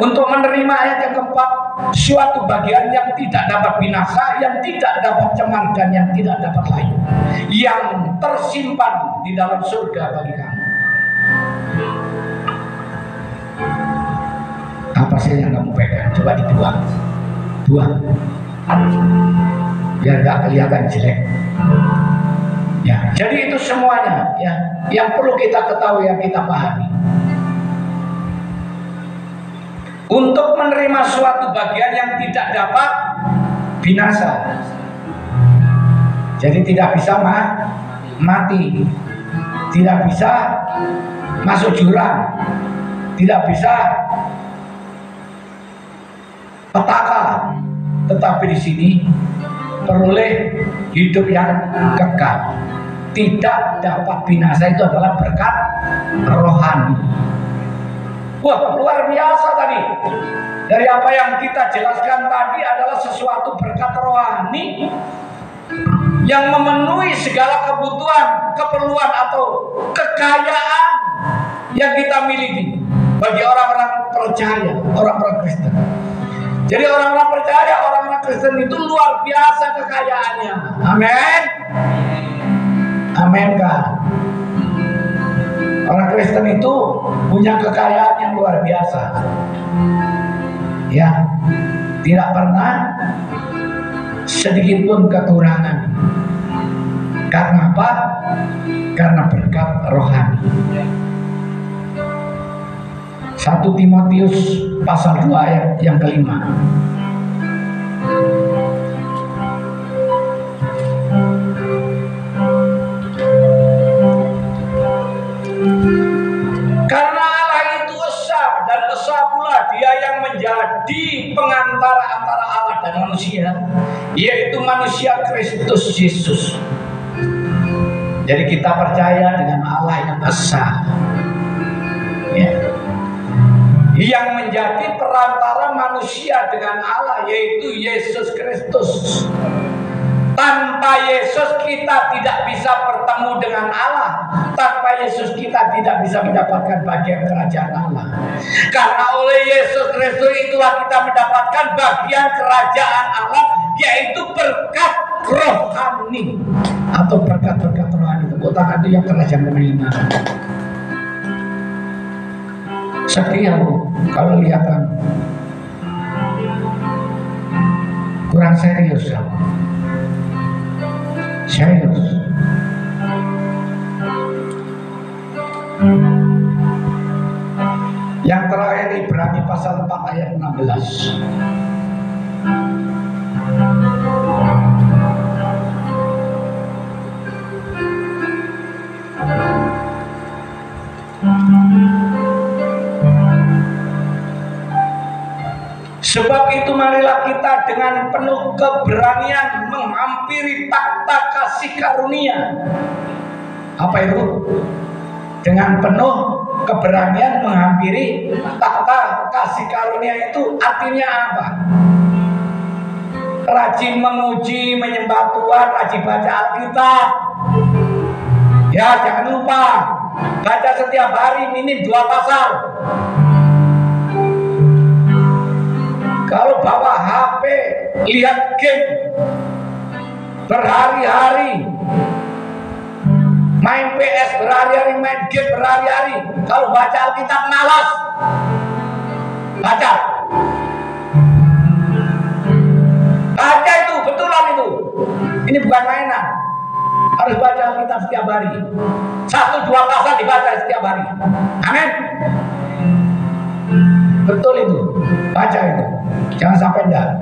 Untuk menerima ayat yang keempat, suatu bagian yang tidak dapat binasa, yang tidak dapat cemar, dan yang tidak dapat layu, yang tersimpan di dalam surga bagi kamu. Apa sih yang kamu pegang? Coba dibuang, buang, biar gak kelihatan jelek. Ya, jadi itu semuanya ya yang perlu kita ketahui, yang kita pahami. Untuk menerima suatu bagian yang tidak dapat binasa, jadi tidak bisa mati, tidak bisa masuk jurang, tidak bisa petaka, tetapi di sini peroleh hidup yang kekal, tidak dapat binasa. Itu adalah berkat rohani. Wah, luar biasa tadi. Dari apa yang kita jelaskan tadi adalah sesuatu berkat rohani yang memenuhi segala kebutuhan, keperluan atau kekayaan yang kita miliki bagi orang-orang percaya, orang-orang Kristen. Jadi orang-orang percaya, orang-orang Kristen itu luar biasa kekayaannya. Amin. Amin kan. Orang Kristen itu punya kekayaan yang luar biasa. Ya, tidak pernah sedikit pun kekurangan. Karena apa? Karena berkat rohani. 1 Timotius pasal 2 ayat yang ke-5. Karena Allah itu esa, dan esa pula Dia yang menjadi pengantara antara Allah dan manusia, yaitu manusia Kristus Yesus. Jadi kita percaya dengan Allah yang esa, ya, yang menjadi perantara manusia dengan Allah, yaitu Yesus Kristus. Tanpa Yesus kita tidak bisa bertemu dengan Allah. Tanpa Yesus kita tidak bisa mendapatkan bagian kerajaan Allah. Karena oleh Yesus Kristus itulah kita mendapatkan bagian kerajaan Allah, yaitu berkat rohani atau berkat-berkat rohani. Tepuk tangan itu yang kerajaan kemenangan. Setia kalau lihat kan kurang serius ya. Serius. Yang terakhir Ibrani pasal 4 ayat 16. Sebab itu marilah kita dengan penuh keberanian menghampiri takhta kasih karunia. Apa itu? Dengan penuh keberanian menghampiri takhta kasih karunia itu artinya apa? Rajin memuji, menyembah Tuhan, rajin baca Alkitab. Ya, jangan lupa baca setiap hari minim 2 pasal. Kalau bawa HP, lihat game berhari-hari, main PS berhari-hari, main game berhari-hari, kalau baca Alkitab malas baca. Baca itu, betulan itu. Ini bukan mainan. Harus baca Alkitab setiap hari. 1-2 pasal dibaca setiap hari. Amin. Betul itu. Baca itu. Jangan sampai enggak.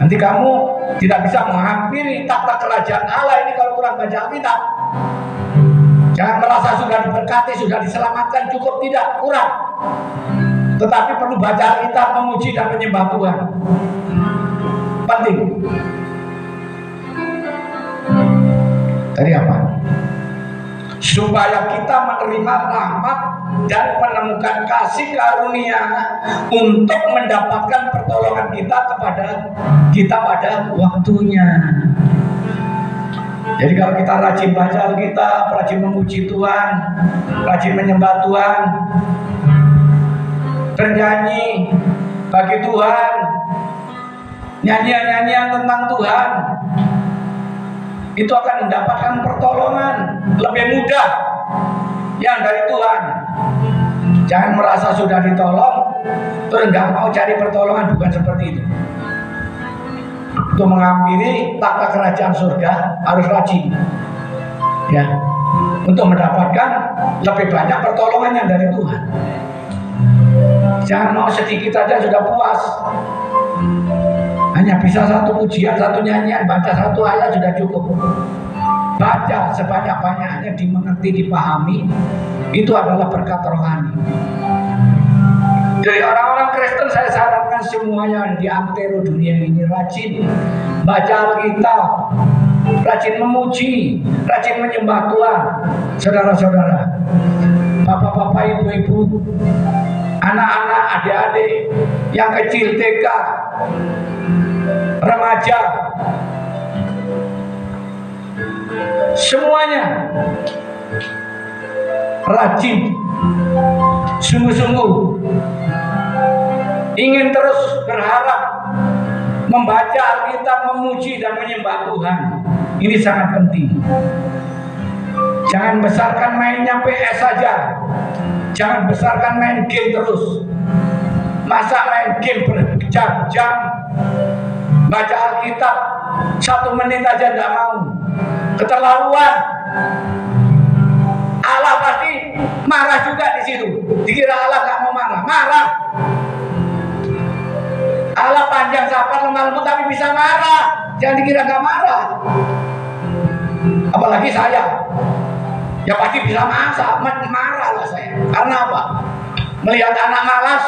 Nanti kamu tidak bisa menghampiri takhta kerajaan Allah ini kalau kurang baca Alkitab. Jangan merasa sudah diberkati, sudah diselamatkan, cukup, tidak, kurang. Tetapi perlu baca Alkitab, memuji dan menyembah Tuhan. Penting. Tadi apa? Supaya kita menerima rahmat dan menemukan kasih karunia untuk mendapatkan pertolongan kita pada waktunya. Jadi kalau kita rajin baca Alkitab, rajin memuji Tuhan, rajin menyembah Tuhan, bernyanyi bagi Tuhan, nyanyian-nyanyian tentang Tuhan, itu akan mendapatkan pertolongan lebih mudah yang dari Tuhan. Jangan merasa sudah ditolong terus nggak mau cari pertolongan, bukan seperti itu. Untuk menghampiri takhta kerajaan surga harus rajin, ya, untuk mendapatkan lebih banyak pertolongan yang dari Tuhan. Jangan mau sedikit saja sudah puas, hanya bisa satu pujian, satu nyanyian, baca satu ayat sudah cukup. Baca sebanyak-banyaknya, dimengerti, dipahami, itu adalah berkat rohani. Jadi orang-orang Kristen saya sarankan semuanya di antero dunia ini rajin baca Alkitab, rajin memuji, rajin menyembah Tuhan. Saudara-saudara, bapak-bapak, ibu-ibu, anak-anak, adik-adik yang kecil, TK, remaja, semuanya rajin, sungguh-sungguh ingin terus berharap membaca Alkitab, memuji dan menyembah Tuhan. Ini sangat penting. Jangan besarkan mainnya PS saja, jangan besarkan main game terus. Masa main game berjam-jam, baca Alkitab 1 menit aja tidak mau, keterlaluan. Allah pasti marah juga di situ. Dikira Allah nggak mau marah, marah. Allah panjang sabar lemah lembut tapi bisa marah. Jangan dikira nggak marah. Apalagi saya, ya pasti bisa marah lah saya. Karena apa? Melihat anak malas,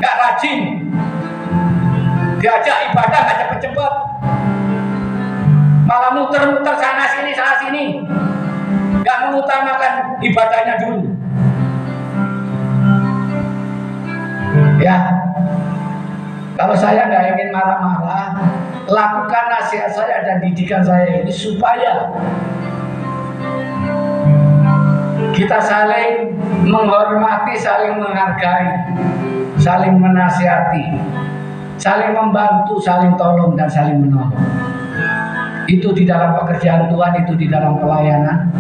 nggak rajin, diajak ibadah nggak cepet-cepet, malah muter-muter sana sini, nggak mengutamakan ibadahnya dulu. Ya, kalau saya nggak ingin marah-marah, lakukan nasihat saya dan didikan saya ini supaya kita saling menghormati, saling menghargai, saling menasihati, saling membantu, saling tolong dan saling menolong. Itu di dalam pekerjaan Tuhan, itu di dalam pelayanan.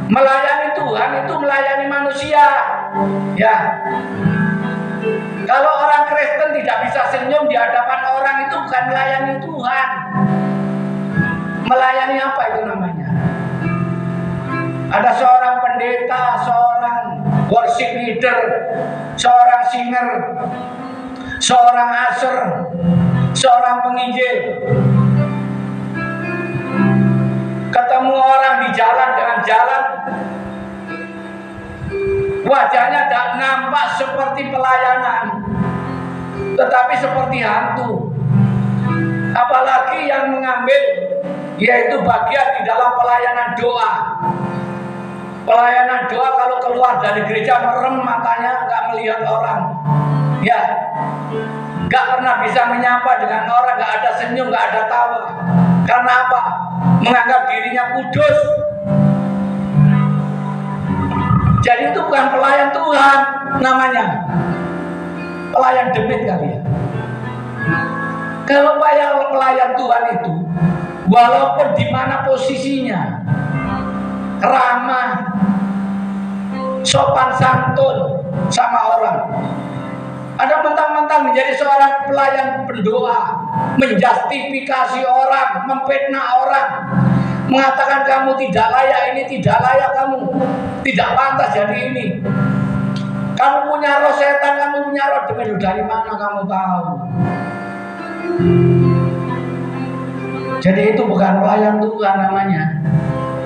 Melayani Tuhan itu melayani manusia. Ya. Kalau orang Kristen tidak bisa senyum di hadapan orang, itu bukan melayani Tuhan. Melayani apa itu namanya? Ada seorang pendeta, seorang worship leader, seorang singer, seorang usher, seorang penginjil, ketemu orang di jalan dengan jalan, wajahnya tidak nampak seperti pelayanan, tetapi seperti hantu. Apalagi yang mengambil yaitu bagian di dalam pelayanan doa. Pelayanan doa kalau keluar dari gereja merem matanya, nggak melihat orang, ya, nggak pernah bisa menyapa dengan orang, nggak ada senyum, nggak ada tawa. Karena apa? Menganggap dirinya kudus. Jadi itu bukan pelayan Tuhan namanya, pelayan demit kali ya. Kalau pelayan Tuhan itu, walaupun di mana posisinya, ramah, sopan santun sama orang, ada mentang-mentang menjadi seorang pelayan pendoa, menjustifikasi orang, memfitnah orang, mengatakan kamu tidak layak ini, tidak layak kamu, tidak pantas jadi ini. Kamu punya roh setan, kamu punya roh demit, dari mana kamu tahu? Jadi itu bukan pelayan Tuhan namanya.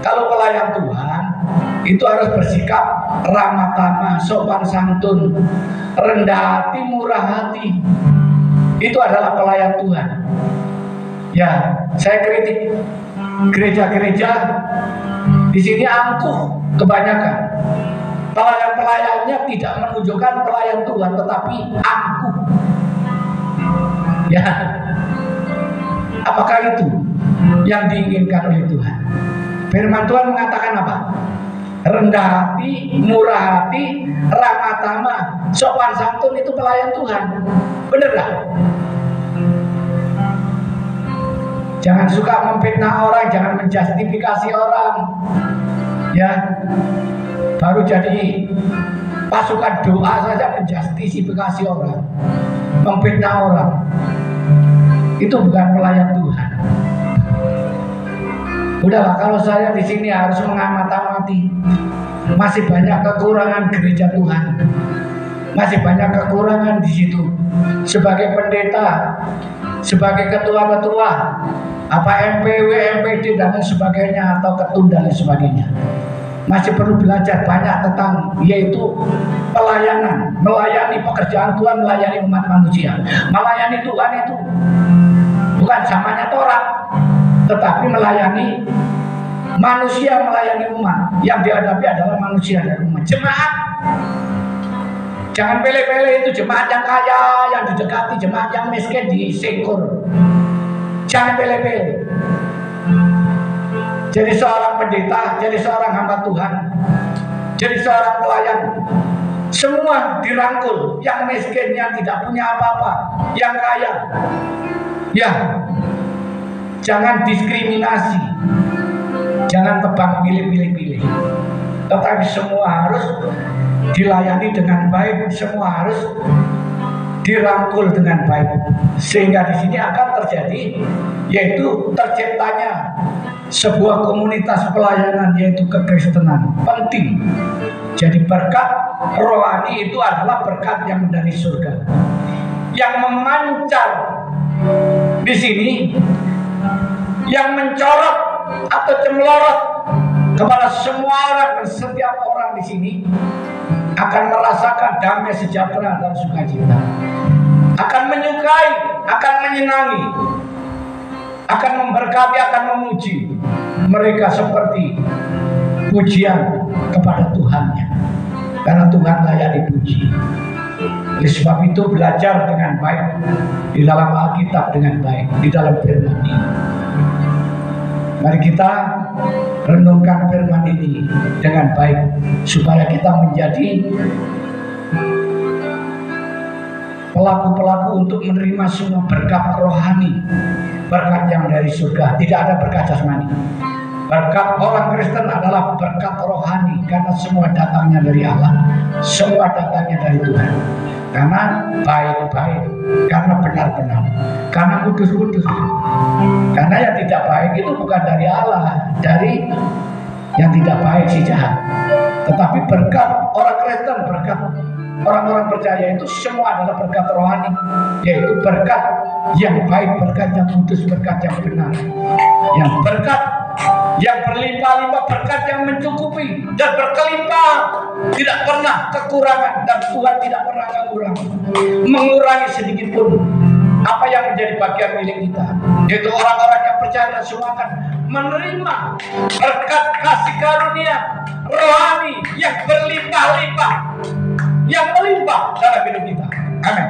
Kalau pelayan Tuhan itu harus bersikap ramah tamah, sopan santun, rendah hati, murah hati. Itu adalah pelayan Tuhan. Ya, saya kritik gereja-gereja di sini angkuh kebanyakan. Pelayan-pelayannya tidak menunjukkan pelayan Tuhan, tetapi angkuh. Ya, apakah itu yang diinginkan oleh Tuhan? Firman Tuhan mengatakan apa? Rendah hati, murah hati, ramah tamah, sopan santun itu pelayan Tuhan. Bener gak? Jangan suka memfitnah orang, jangan menjustifikasi orang. Ya, baru jadi pasukan doa saja menjustifikasi orang, memfitnah orang. Itu bukan pelayan Tuhan. Udahlah, kalau saya di sini harus mengamati, masih banyak kekurangan gereja Tuhan, masih banyak kekurangan di situ. Sebagai pendeta, sebagai ketua-ketua, apa MPW, MPD dan lain sebagainya, atau ketun dan lain sebagainya, masih perlu belajar banyak tentang yaitu pelayanan, melayani pekerjaan Tuhan, melayani umat manusia. Melayani Tuhan itu bukan samanya Torah, tetapi melayani manusia, melayani umat. Yang dihadapi adalah manusia dan umat. Jemaat, jangan pilih-pilih itu jemaat yang kaya, yang didekati, jemaat yang miskin disingkur. Jangan pilih-pilih. Jadi seorang pendeta, jadi seorang hamba Tuhan, jadi seorang pelayan, semua dirangkul. Yang miskin, yang tidak punya apa-apa, yang kaya. Ya, jangan diskriminasi, jangan tebang pilih-pilih, tetapi semua harus dilayani dengan baik, semua harus dirangkul dengan baik, sehingga di sini akan terjadi yaitu terciptanya sebuah komunitas pelayanan, yaitu kekristenan. Penting. Jadi berkat rohani itu adalah berkat yang dari surga, yang memancar di sini, yang mencorot atau cemlorot kepada semua orang, dan setiap orang di sini akan merasakan damai sejahtera dan sukacita, akan menyukai, akan menyenangi, akan memberkati, akan memuji. Mereka seperti pujian kepada Tuhannya, karena Tuhan layak dipuji. Oleh sebab itu belajar dengan baik di dalam Alkitab, dengan baik di dalam firman ini. Mari kita renungkan firman ini dengan baik, supaya kita menjadi pelaku-pelaku untuk menerima semua berkat rohani, berkat yang dari surga. Tidak ada berkat jasmani. Berkat orang Kristen adalah berkat rohani, karena semua datangnya dari Allah, semua datangnya dari Tuhan. Karena baik-baik, karena benar-benar, karena kudus-kudus. Karena yang tidak baik itu bukan dari Allah, dari yang tidak baik, si jahat. Tetapi berkat orang Kristen, berkat orang-orang percaya itu semua adalah berkat rohani, yaitu berkat yang baik, berkat yang kudus, berkat yang benar, yang berkat yang berlimpah-limpah, berkat yang mencukupi dan berkelimpah, tidak pernah kekurangan, dan Tuhan tidak pernah mengurangi sedikit pun apa yang menjadi bagian milik kita. Yaitu orang-orang yang percaya semua akan menerima berkat kasih karunia rohani yang berlimpah-limpah, yang melimpah dalam hidup kita. Amin.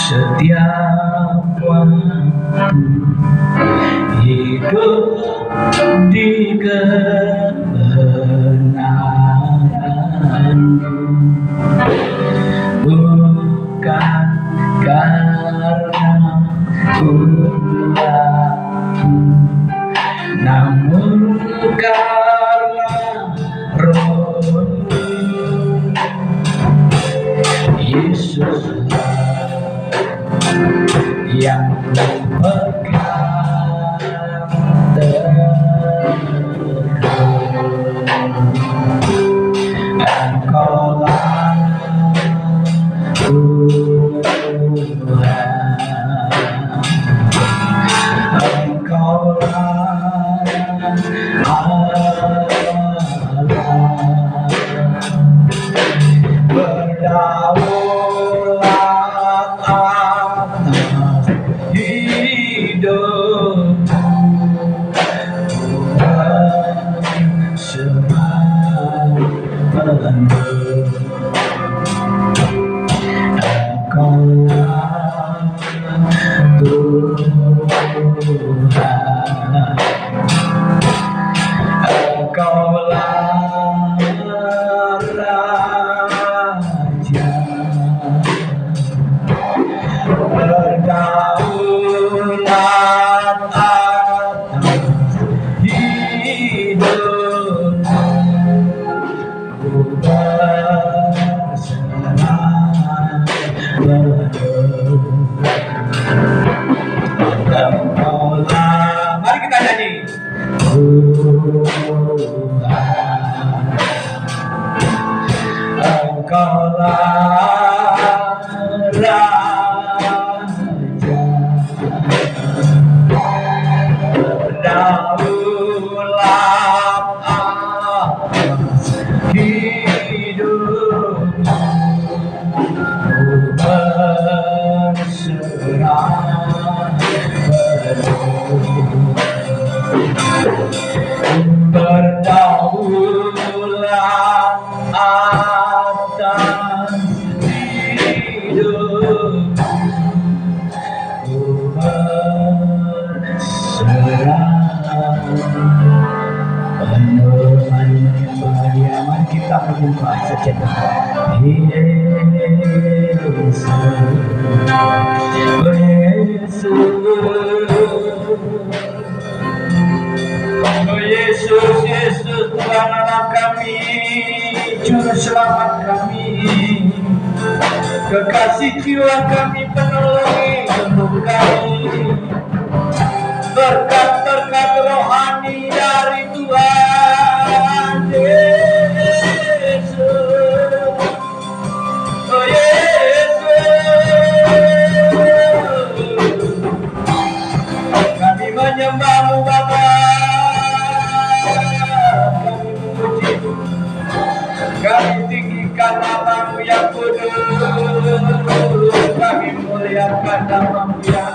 Setiap waktu hidup di kebenaran-Mu, bukan karena ulatku, namun karena Roh-Mu. Yesus yang pegang teguh, Engkaulah Tuhan, Engkaulah Allah. Engkaulah Raja berdaulat atas hidupku, berdaulat atas hidupku, berserah. Mari kita menyembah sejenak. Yesus, Yesus, Yesus, Tuhan Allah kami, Juru Selamat kami, kekasih jiwa kami, penolongi hidup kami, berkat-berkat rohani dari Tuhan Yesus. Oh Yesus, kami menyembah-Mu Bapa, kami memuji-Mu, kami tinggikan nama-Mu yang kudus, kami muliakan nama-Mu yang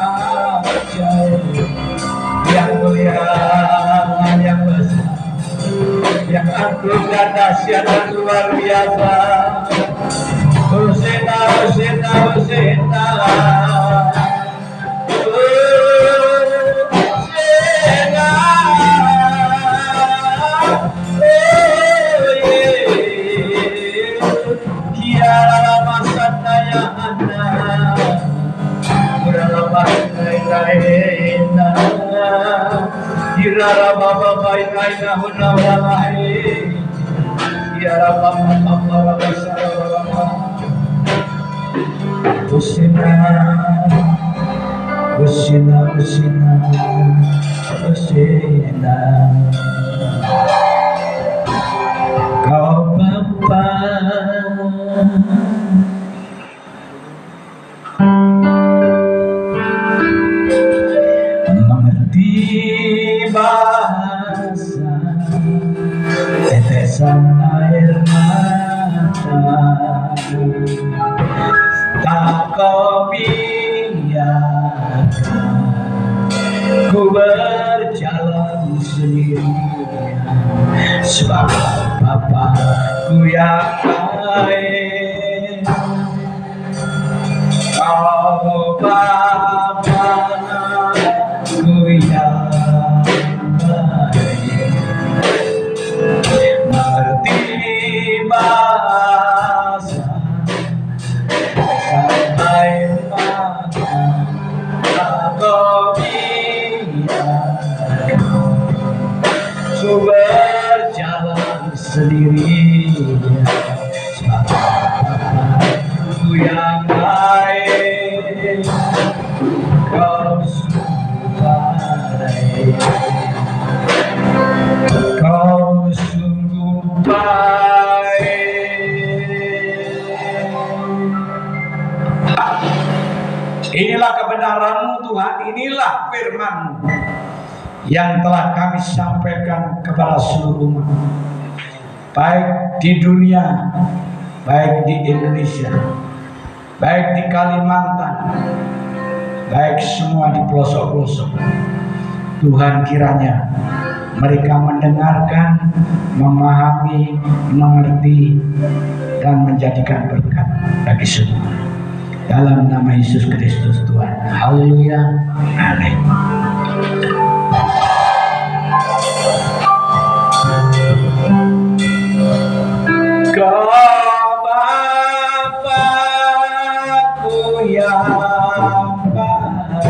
ajaib, yang mulia, yang besar, yang agung dan dahsyat dan luar biasa. Hosana, Hosana, Hosana. Kau Bapa mengerti bahasa tetesan air mata, tak kau biarkan ku berjalan sendirian, sebab Bapa-Ku yang baik. Oh Bapa-Ku yang baik, mengerti bahasa sampai mata, Kau biarkan ku berjalan sendirian, sebab Bapa-Ku yang baik, Kau sungguh baik, Kau sungguh baik. Inilah kebenaran-Mu Tuhan, inilah firman-Mu yang telah kami sampaikan kepada seluruh umat, baik di dunia, baik di Indonesia, baik di Kalimantan, baik semua di pelosok-pelosok. Tuhan, kiranya mereka mendengarkan, memahami, mengerti, dan menjadikan berkat bagi semua. Dalam nama Yesus Kristus Tuhan. Haleluya. Amin. Kau Bapa-Ku yang baik,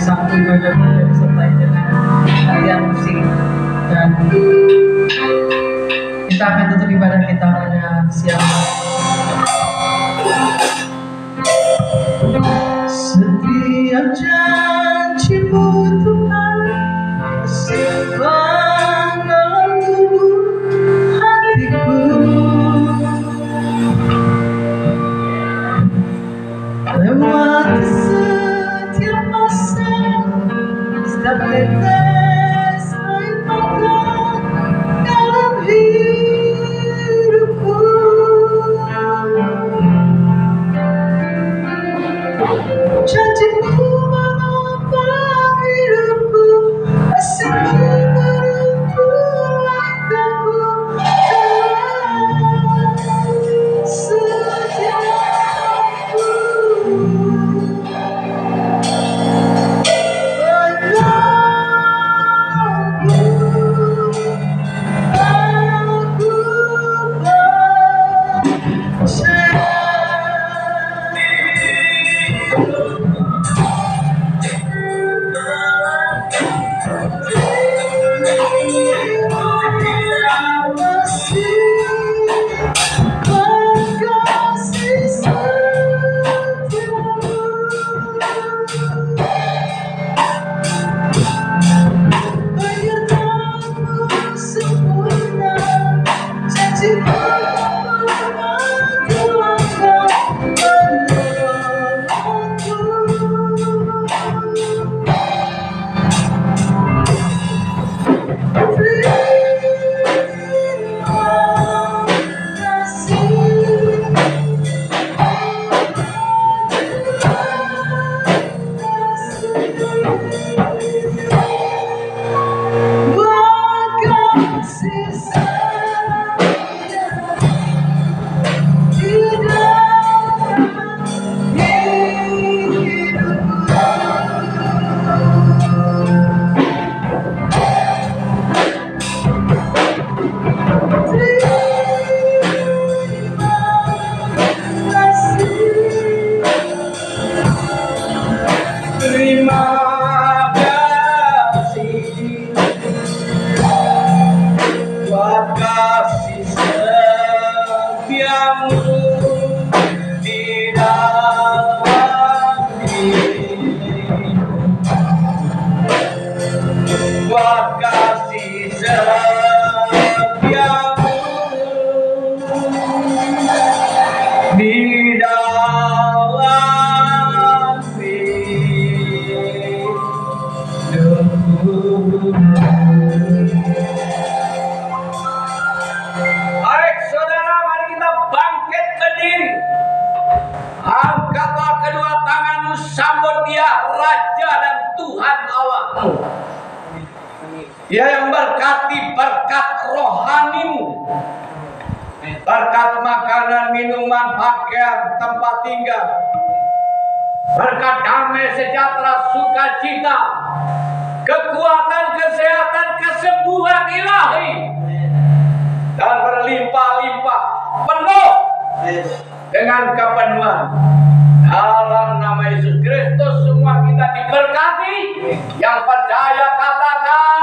Sabtu ibadah juga disertai dengan latihan musik, dan kita akan tutup ibadah kita pada siang hari. Setiap janji-Mu Tuhan simpan dalam lubuk hatiku, lewati setiap masa, setiap tetes air mata dalam hidupku. Janji-Mu menopang hidupku, kasih-Mu menuntun langkahku dalam setiap waktu. Dia yang berkati berkat rohanimu, berkat makanan, minuman, pakaian, tempat tinggal, berkat damai, sejahtera, sukacita, kekuatan, kesehatan, kesembuhan ilahi, dan berlimpah-limpah, penuh dengan kepenuhan. Dalam nama Yesus Kristus semua kita diberkati. Yang percaya katakan